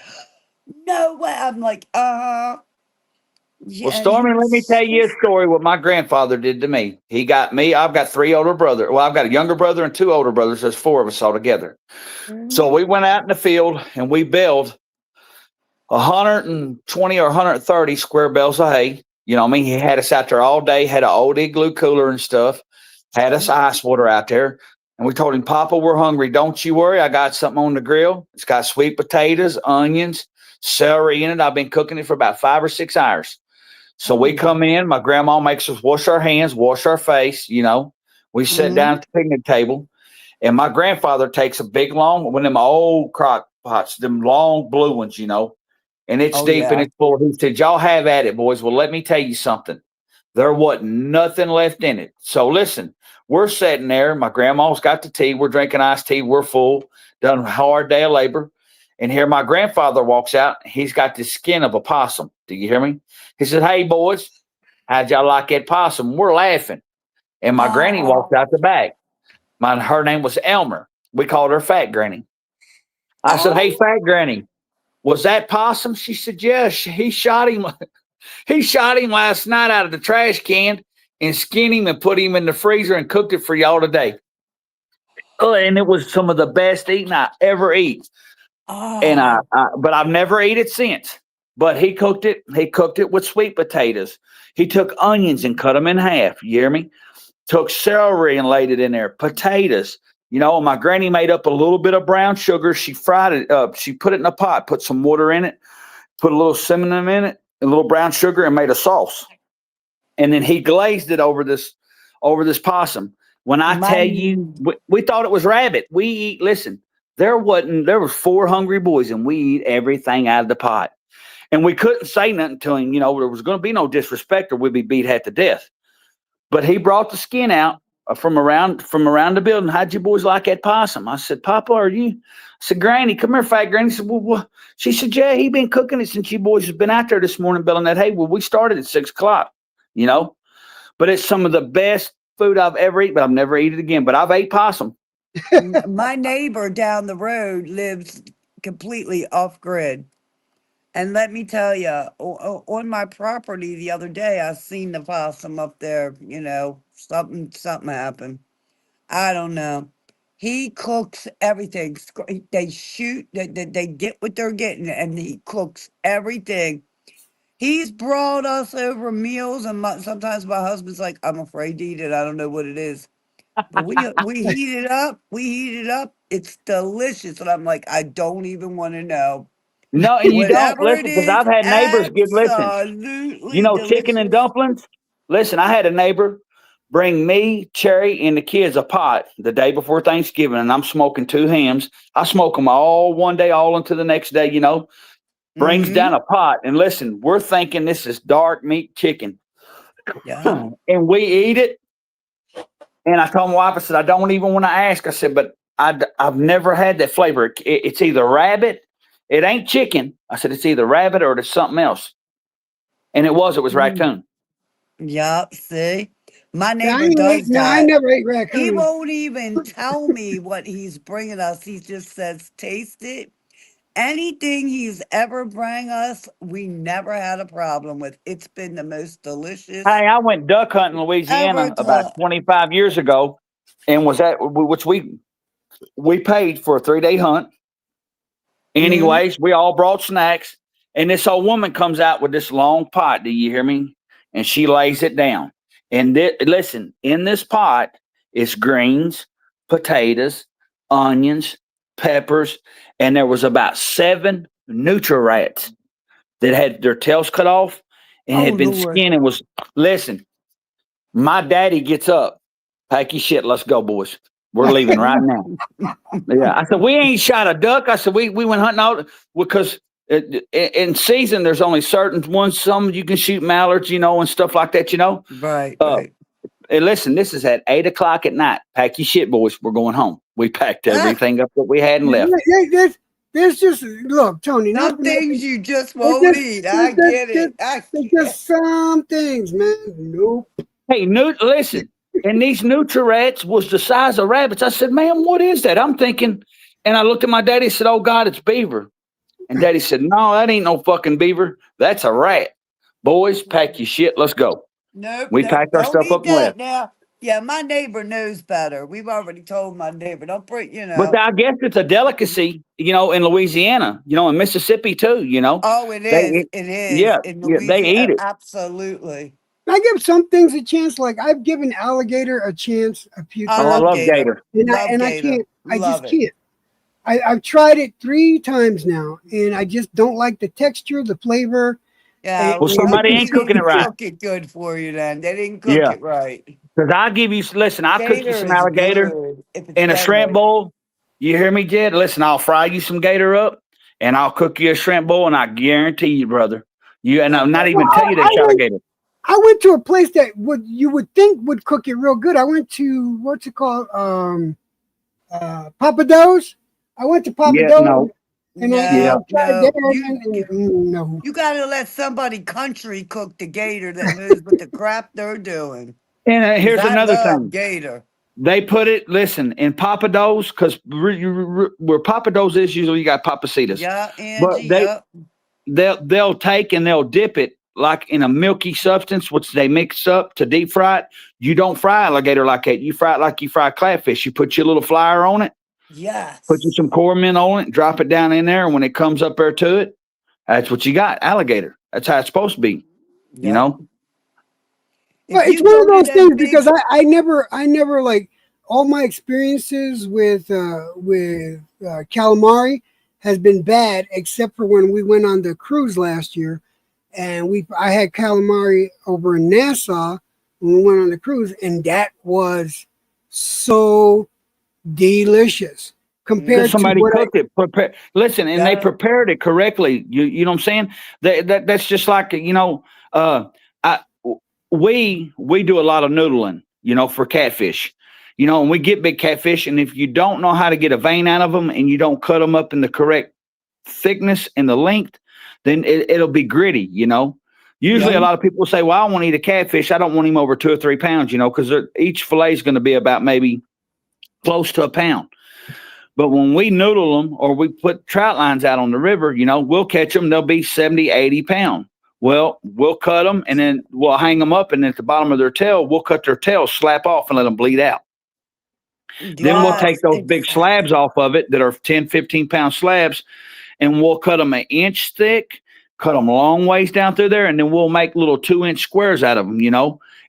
no way. I'm like, Well, yeah. And he Stormy, let me was, tell you a story what my grandfather did to me. He got me. I've got 3 older brothers. Well, I've got a younger brother and 2 older brothers. There's 4 of us all together. So we went out in the field and we baled 120 or 130 square bales of hay. You know what I mean? He had us out there all day, had an old igloo cooler and stuff, had us ice water out there. And we told him, Papa, we're hungry. Don't you worry. I got something on the grill. It's got sweet potatoes, onions, celery in it. I've been cooking it for about 5 or 6 hours. So we come in. My grandma makes us wash our hands, wash our face. You know, we sit down at the picnic table. And my grandfather takes a big long, one of them old crock pots, them long blue ones, you know, and it's deep and it's full. He said, y'all have at it, boys. Well, let me tell you something. There wasn't nothing left in it. So listen, we're sitting there. My grandma's got the tea. We're drinking iced tea. We're full, done a hard day of labor. And here my grandfather walks out. He's got the skin of a possum. Do you hear me? He said, hey, boys, how'd y'all like that possum? We're laughing. And my granny walked out the back. Her name was Elmer. We called her Fat Granny. I said, hey, Fat Granny, was that possum? She said, yes. He shot him. He shot him last night out of the trash can and skinned him and put him in the freezer and cooked it for y'all today. Oh, and it was some of the best eating I ever eat. And but I've never ate it since. But he cooked it. He cooked it with sweet potatoes. He took onions and cut them in half. You hear me? Took celery and laid it in there. Potatoes. You know, my granny made up a little bit of brown sugar. She fried it up. She put it in a pot, put some water in it, put a little cinnamon in it, a little brown sugar, and made a sauce. And then he glazed it over this possum. When I tell you, we thought it was rabbit. We eat. Listen, there was 4 hungry boys, and we eat everything out of the pot. And we couldn't say nothing to him. You know, there was going to be no disrespect, or we'd be beat half to death. But he brought the skin out from around the building. How'd you boys like that possum? I said, Papa, are you? I said, Granny, come here, Fat Granny. She said, well, she said, yeah, he been cooking it since you boys have been out there this morning baling that hay. Well, we started at 6 o'clock, you know. But it's some of the best food I've ever eaten, but I've never eaten it again. But I've ate possum. my neighbor down the road lives completely off grid. And let me tell you, on my property the other day, I seen the possum up there. You know, something happened. I don't know. He cooks everything. They shoot. They get what they're getting, and he cooks everything. He's brought us over meals, and sometimes my husband's like, "I'm afraid to eat it. I don't know what it is." But we heat it up. We heat it up. It's delicious, and I'm like, I don't even want to know. No, and you don't Whatever listen it because is, I've had neighbors give listen. absolutely You know, chicken and delicious. dumplings. Listen, I had a neighbor bring me, Cherry, and the kids a pot the day before Thanksgiving, and I'm smoking 2 hams. I smoke them all one day, all into the next day. You know, brings down a pot, and listen, we're thinking this is dark meat chicken, Yeah. and we eat it. And I told my wife, I said, I don't even want to ask. I said, but I've never had that flavor. It's either rabbit. It ain't chicken. I said, it's either rabbit or it's something else. And it was raccoon. Yep. See, my I neighbor does I that. never ate He raccoon. won't even tell me what he's bringing us. He just says, taste it. Anything he's ever bring us, we never had a problem with. It's been the most delicious Hey, I went duck hunting in Louisiana ever. about 25 years ago, and which we paid for a 3-day hunt. Anyways, we all brought snacks, and this old woman comes out with this long pot. Do you hear me? And she lays it down. And listen, in this pot is greens, potatoes, onions, peppers, and there was about 7 nutria rats that had their tails cut off and had been skinned and was, listen, my daddy gets up, pack your shit, let's go, boys. We're leaving right now. Yeah, I said, we ain't shot a duck. I said, we went hunting out because in season, there's only certain ones, some you can shoot mallards, you know, and stuff like that, you know. Right. And listen, this is at 8 o'clock at night. Pack your shit, boys. We're going home. We packed everything up that we had and left. There's just look, Tony. Some things you just there's won't just- eat. there's I just- get it. there's- I There's get just some things, man. Nope. Hey, listen, and these Nutri-Rats was the size of rabbits. I said, "Man, what is that?" I'm thinking, and I looked at my daddy and said, "Oh God, it's beaver." And Daddy said, "No, that ain't no fucking beaver. That's a rat. Boys, pack your shit. Let's go." Nope. We nope, packed our don't stuff eat up and that left. now. Yeah, my neighbor knows better. We've already told my neighbor. Don't put, But I guess it's a delicacy, in Louisiana, in Mississippi too. Oh, it They is. eat- It is. Yeah, In yeah, they Louisiana, eat it. absolutely. I give some things a chance. Like I've given alligator a chance a few I times. I love gator. gator. and Love I gator. can't. I Love just it. can't. I've tried it 3 times now, and I just don't like the texture, the flavor. Yeah, Well, somebody they ain't cooking it didn't right. cook it good for you then. They didn't cook Yeah, it right. because I give you. Listen, I'll cook you Gator some is alligator good if it's in a done shrimp right. bowl. You hear me, Jed? Listen, I'll fry you some gator up, and I'll cook you a shrimp bowl, and I guarantee you, brother, I'm not even tell you that's alligator. I went to a place that you would think would cook it real good. I went to what's it called, Papa Do's. I went to Papa Yeah, Do's, no, and I No, tried no. there, You no. you gotta let somebody country cook the gator that knows what the crap they're doing. And 'Cause here's I another love thing. gator. They put it, listen, in Papa Do's, because where Papa Do's is, usually you got Papacitas. Yeah, But Angie. Yep. they'll take and they'll dip it like in a milky substance, which they mix up to deep fry it. You don't fry alligator like that. You fry it like you fry catfish. You put your little flour on it, Yes. put you some cornmeal on it, drop it down in there, and when it comes up there to it, that's what you got. Alligator. That's how it's supposed to be. You Yep. know? But If it's you one go of to those them things big because I never like all my experiences with calamari has been bad except for when we went on the cruise last year, and I had calamari over in Nassau when we went on the cruise, and that was so delicious Because compared to somebody what cooked it. Listen, and they Yeah. prepared it correctly. You know what I'm saying? That's just like we do a lot of noodling, for catfish, and we get big catfish, and if you don't know how to get a vein out of them and you don't cut them up in the correct thickness and the length, then it'll be gritty. Usually Yeah. a lot of people say, "Well, I want to eat a catfish. I don't want him over 2 or 3 pounds," because each fillet is going to be about maybe close to a pound. But when we noodle them or we put trout lines out on the river, we'll catch them. They'll be 70, 80 pounds. Well, we'll cut them and then we'll hang them up. And at the bottom of their tail, we'll cut their tail, slap off and let them bleed out. Then we'll take Yes, those big slabs off of it that are 10, 15 pound slabs, and we'll cut them 1 inch thick, cut them long ways down through there. And then we'll make little 2-inch squares out of them.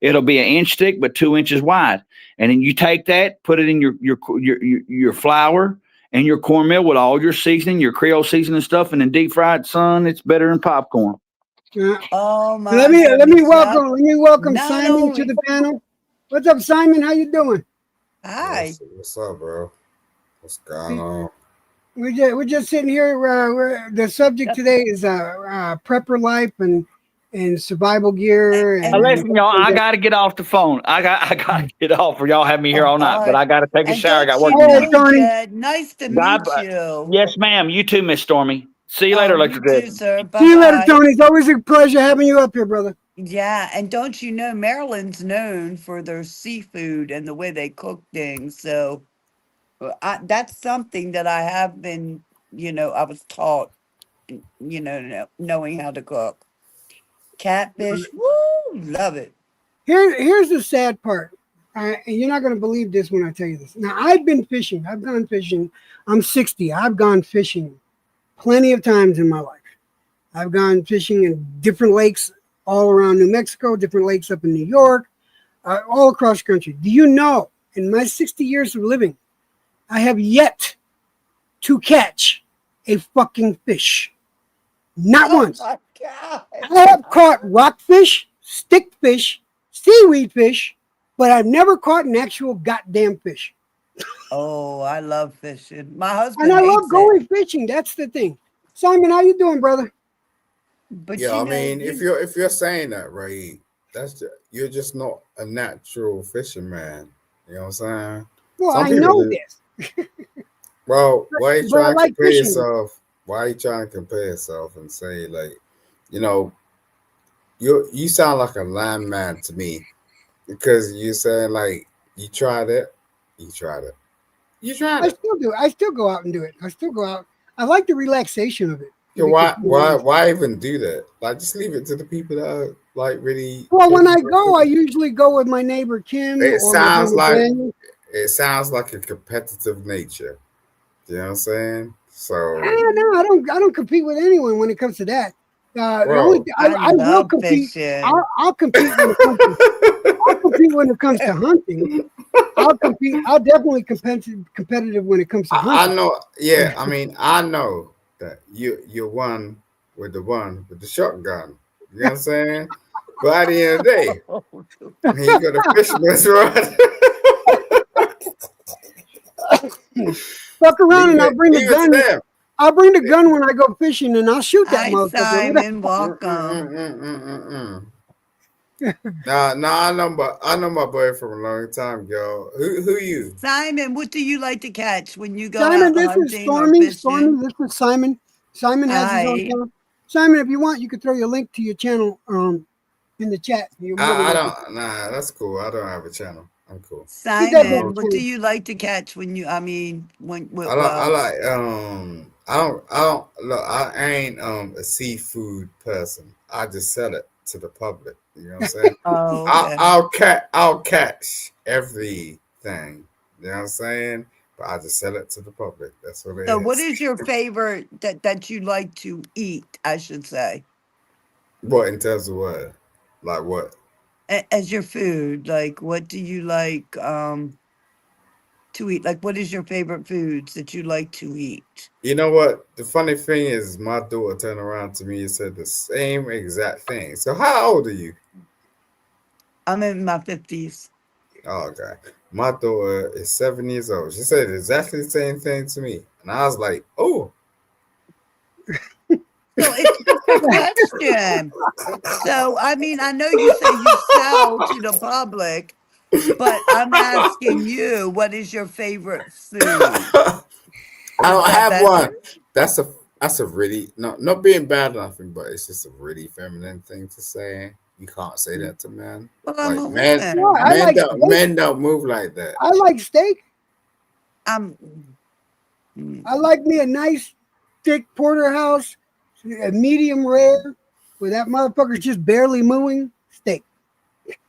It'll be 1 inch thick, but 2 inches wide. And then you take that, put it in your flour and your cornmeal with all your seasoning, your Creole seasoning stuff, and then deep fried. Son, it's better than popcorn. Oh my Let me goodness, welcome Not Simon to only- the panel. What's up, Simon? How you doing? Hi. What's up, bro? What's going on? We're just sitting here. The subject today is prepper life and survival gear. And Listen, y'all, I gotta get off the phone. I gotta get off, or y'all have me here all night. But I gotta take a And shower. I got don't work. you to do. know, Jed, nice to God meet bless. you. Yes, ma'am. You too, Miss Stormy. See you later, You Electric too, Ed. sir. See you later, Bye-bye. Tony. It's always a pleasure having you up here, brother. Yeah, and don't you know Maryland's known for their seafood and the way they cook things. So that's something that I have been, I was taught, knowing how to cook. Catfish, woo, love it. Here's the sad part. And you're not going to believe this when I tell you this. Now, I've been fishing. I've gone fishing. I'm 60. I've gone fishing plenty of times in my life. I've gone fishing in different lakes all around New Mexico, different lakes up in New York, all across the country. Do you know, in my 60 years of living, I have yet to catch a fucking fish. Not once. My God. I have caught rockfish, stickfish, seaweed fish, but I've never caught an actual goddamn fish. Oh, I love fishing. My husband And I love hates going it. fishing. That's the thing. Simon, how you doing, brother? But Yeah, you I know, mean, if you're saying that, right, you're just not a natural fisherman. You know what I'm saying? Well, Some I people know do. this. Well, why are you but I trying to like compare fishing. yourself? Why are you trying to compare yourself and say like, you know, you sound like a landman to me because you're saying like you tried it, you tried it, you tried I it. still do. I still go out and do it. I still go out. I like the relaxation of it. To Yeah, be completely honest. why even do that? Like, just leave it to the people that are like really. Well, when I go, I usually go with my neighbor Kim It or my sounds brother like Daniel. a competitive nature. You know what I'm saying? So, No, I don't compete with anyone when it comes to that. The only bro, thing, I I will love compete. fishing. I'll compete when it comes to. I'll compete when it comes to hunting. I'll compete. I'll definitely competitive when it comes to I hunting. know. Yeah, I mean, I know that you're one with the shotgun. You know what I'm saying? But at the end of the day, he got a fisherman's rod. Fuck around and I'll bring the leave it to gun. them. I'll bring the gun when I go fishing and I'll shoot that Hi, motherfucker. Simon. Welcome. Nah, I know my boy from a long time, yo. Who you? Simon, what do you like to catch when you go Simon, out this is hunting or Stormy. Stormy, fishing? this is Simon. Simon has his own Hi. channel. Simon, if you want, you could throw your link to your channel in the chat. You're more than I welcome. don't. Nah, that's cool. I don't have a channel. I'm cool. He does have a Simon, what do channel. you like to catch when you, I mean, when, I well, like I don't look. I ain't a seafood person. I just sell it to the public. You know what I'm saying? oh, okay. I'll catch everything. You know what I'm saying? But I just sell it to the public. That's what it So what is. is your favorite that you like to eat, I should say, What in terms of what? Like what? as your food? Like, what do you like to eat? Like, what is your favorite foods that you like to eat? You know what? The funny thing is, my daughter turned around to me and said the same exact thing. So how old are you? I'm in my 50s. Oh, okay. My daughter is 7 years old. She said exactly the same thing to me. And I was like, oh. So it's just a question. So, I mean, I know you say you sell to the public, but I'm asking you, what is your favorite food? I Is don't that have one. better? That's a really not being bad or nothing, but it's just a really feminine thing to say. You can't say that to men. Well, I'm Like a men No, woman. I like steak. men don't move like that. I like steak. I'm. I like me a nice thick porterhouse, a medium rare, where that motherfucker's just barely moving. Steak.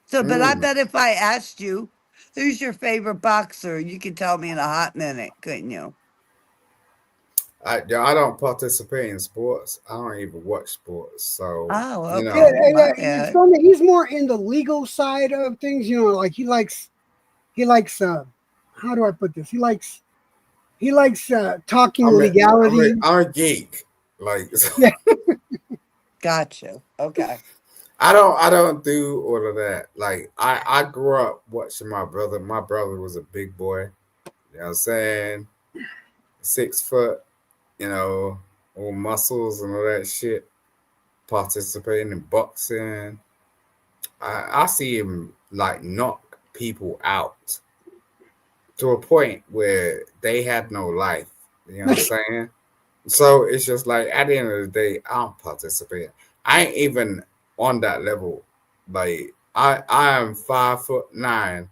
So, but I bet if I asked you, who's your favorite boxer, you could tell me in a hot minute, couldn't you? I don't participate in sports. I don't even watch sports. So Oh, you okay. know, My bad. He's more in the legal side of things. You know, like he likes. How do I put this? He likes talking legality. I'm a geek. Like Yeah. Gotcha. Okay. I don't do all of that. Like I grew up watching my brother. My brother was a big boy. You know what I'm saying? 6 foot, you know, all muscles and all that shit. Participating in boxing. I see him like knock people out to a point where they had no life. You know what I'm saying? So it's just like at the end of the day, I don't participate. I ain't even on that level. Like I am 5'9"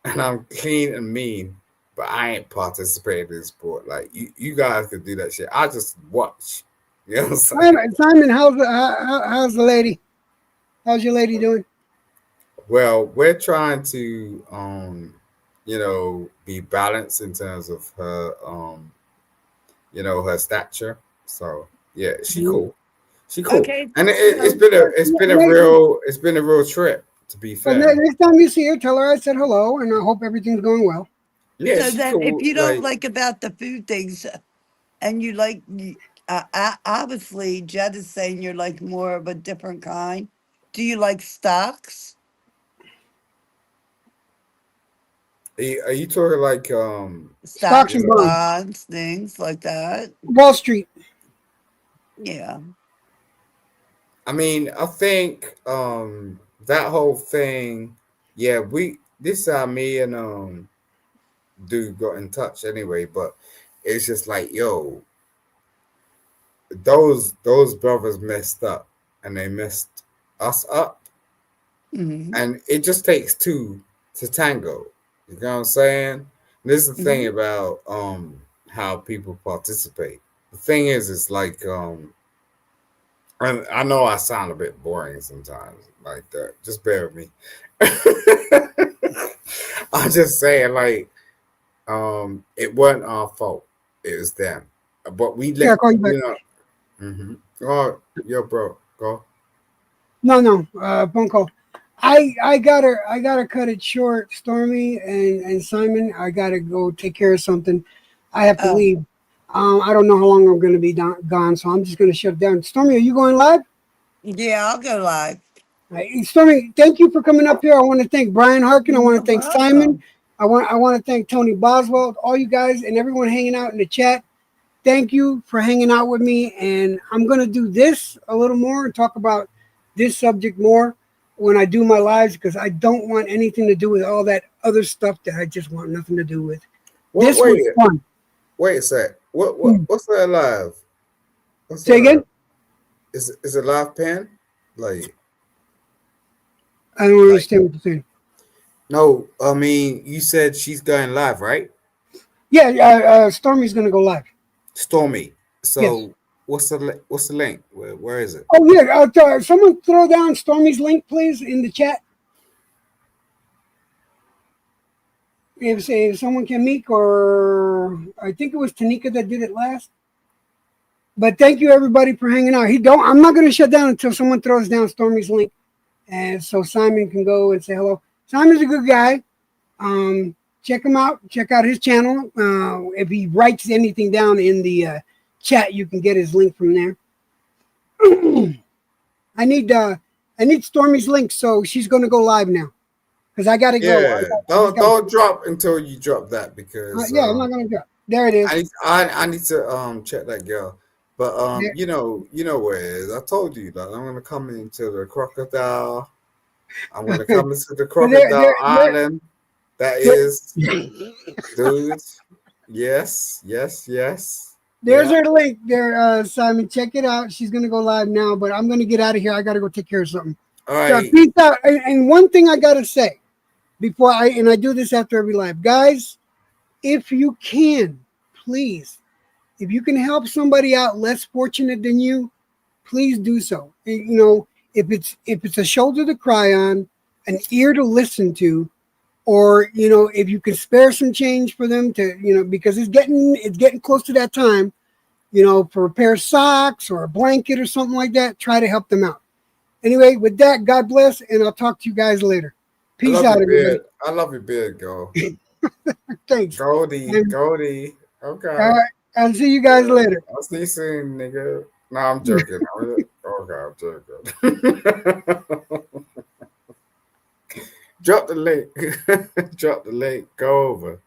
and I'm clean and mean, but I ain't participating in sport. Like you guys could do that shit. I just watch. You know what I'm saying? Simon, how's the lady? How's your lady doing? Well, we're trying to you know, be balanced in terms of her you know, her stature. So yeah, she cool. She cool. Okay. And it's been a real trip, to be So fair. next time you see her, tell her I said hello, and I hope everything's going well. Yeah, So she then, if cool. you don't like about the food things, and you like, obviously, Jed is saying you're like more of a different kind. Do you like stocks? Are you talking like Stocks, Stocks and bonds. bonds, things like that. Wall Street. Yeah. I mean, I think that whole thing, yeah, this is how me and dude got in touch anyway, but it's just like, yo, those brothers messed up, and they messed us up, and it just takes two to tango. You know what I'm saying? This is the thing about how people participate. The thing is, it's like I know I sound a bit boring sometimes like that. Just bear with me. I'm just saying, like, it wasn't our fault. It was them. But we let, I'll call you back. Oh, yo, bro, go. No, phone call. I gotta cut it short, Stormy and Simon. I gotta go take care of something. I have to leave. I don't know how long I'm gonna be gone, so I'm just gonna shut it down. Stormy, are you going live? Yeah, I'll go live. Right. Stormy, thank you for coming up here. I want to thank Brian Harkin. I want to thank Simon. I want to thank Tony Boswell, all you guys, and everyone hanging out in the chat. Thank you for hanging out with me. And I'm gonna do this a little more and talk about this subject more when I do my lives, because I don't want anything to do with all that other stuff that I just want nothing to do with. This was fun. Wait a sec. What's that live? Say again? Is it live pen? Like, I don't understand what you're saying. No, I mean, you said she's going live, right? Yeah, Stormy's gonna go live. Stormy. So Yes. what's the link? Where is it? Oh yeah, someone throw down Stormy's link, please, in the chat. If someone can make, or I think it was Tanika that did it last. But thank you everybody for hanging out. I'm not gonna shut down until someone throws down Stormy's link, and so Simon can go and say hello. Simon's a good guy. Check him out. Check out his channel. If he writes anything down in the chat, you can get his link from there. I need Stormy's link, so she's gonna go live now. Because I gotta go. Yeah, don't drop until you drop that, because I'm not gonna drop. There it is. I need to check that girl. But you know where it is. I told you that I'm gonna come into the crocodile. I'm gonna come into the crocodile island. That is, dude. Yes. There's her link there, Simon. Check it out. She's gonna go live now, but I'm gonna get out of here. I gotta go take care of something. All right. So, peace out. And one thing I gotta say before I do this after every live, guys, if you can, please, if you can help somebody out less fortunate than you, please do so. You know, if it's a shoulder to cry on, an ear to listen to, or you know, if you can spare some change for them to, you know, because it's getting close to that time, you know, for a pair of socks or a blanket or something like that, try to help them out. Anyway, with that, God bless, and I'll talk to you guys later. Peace out, everybody. I love your beard, girl. Thanks. Goldie. Okay. All right. I'll see you guys later. I'll see you soon, nigga. No, I'm joking. I'm joking. Drop the link. Drop the link. Go over.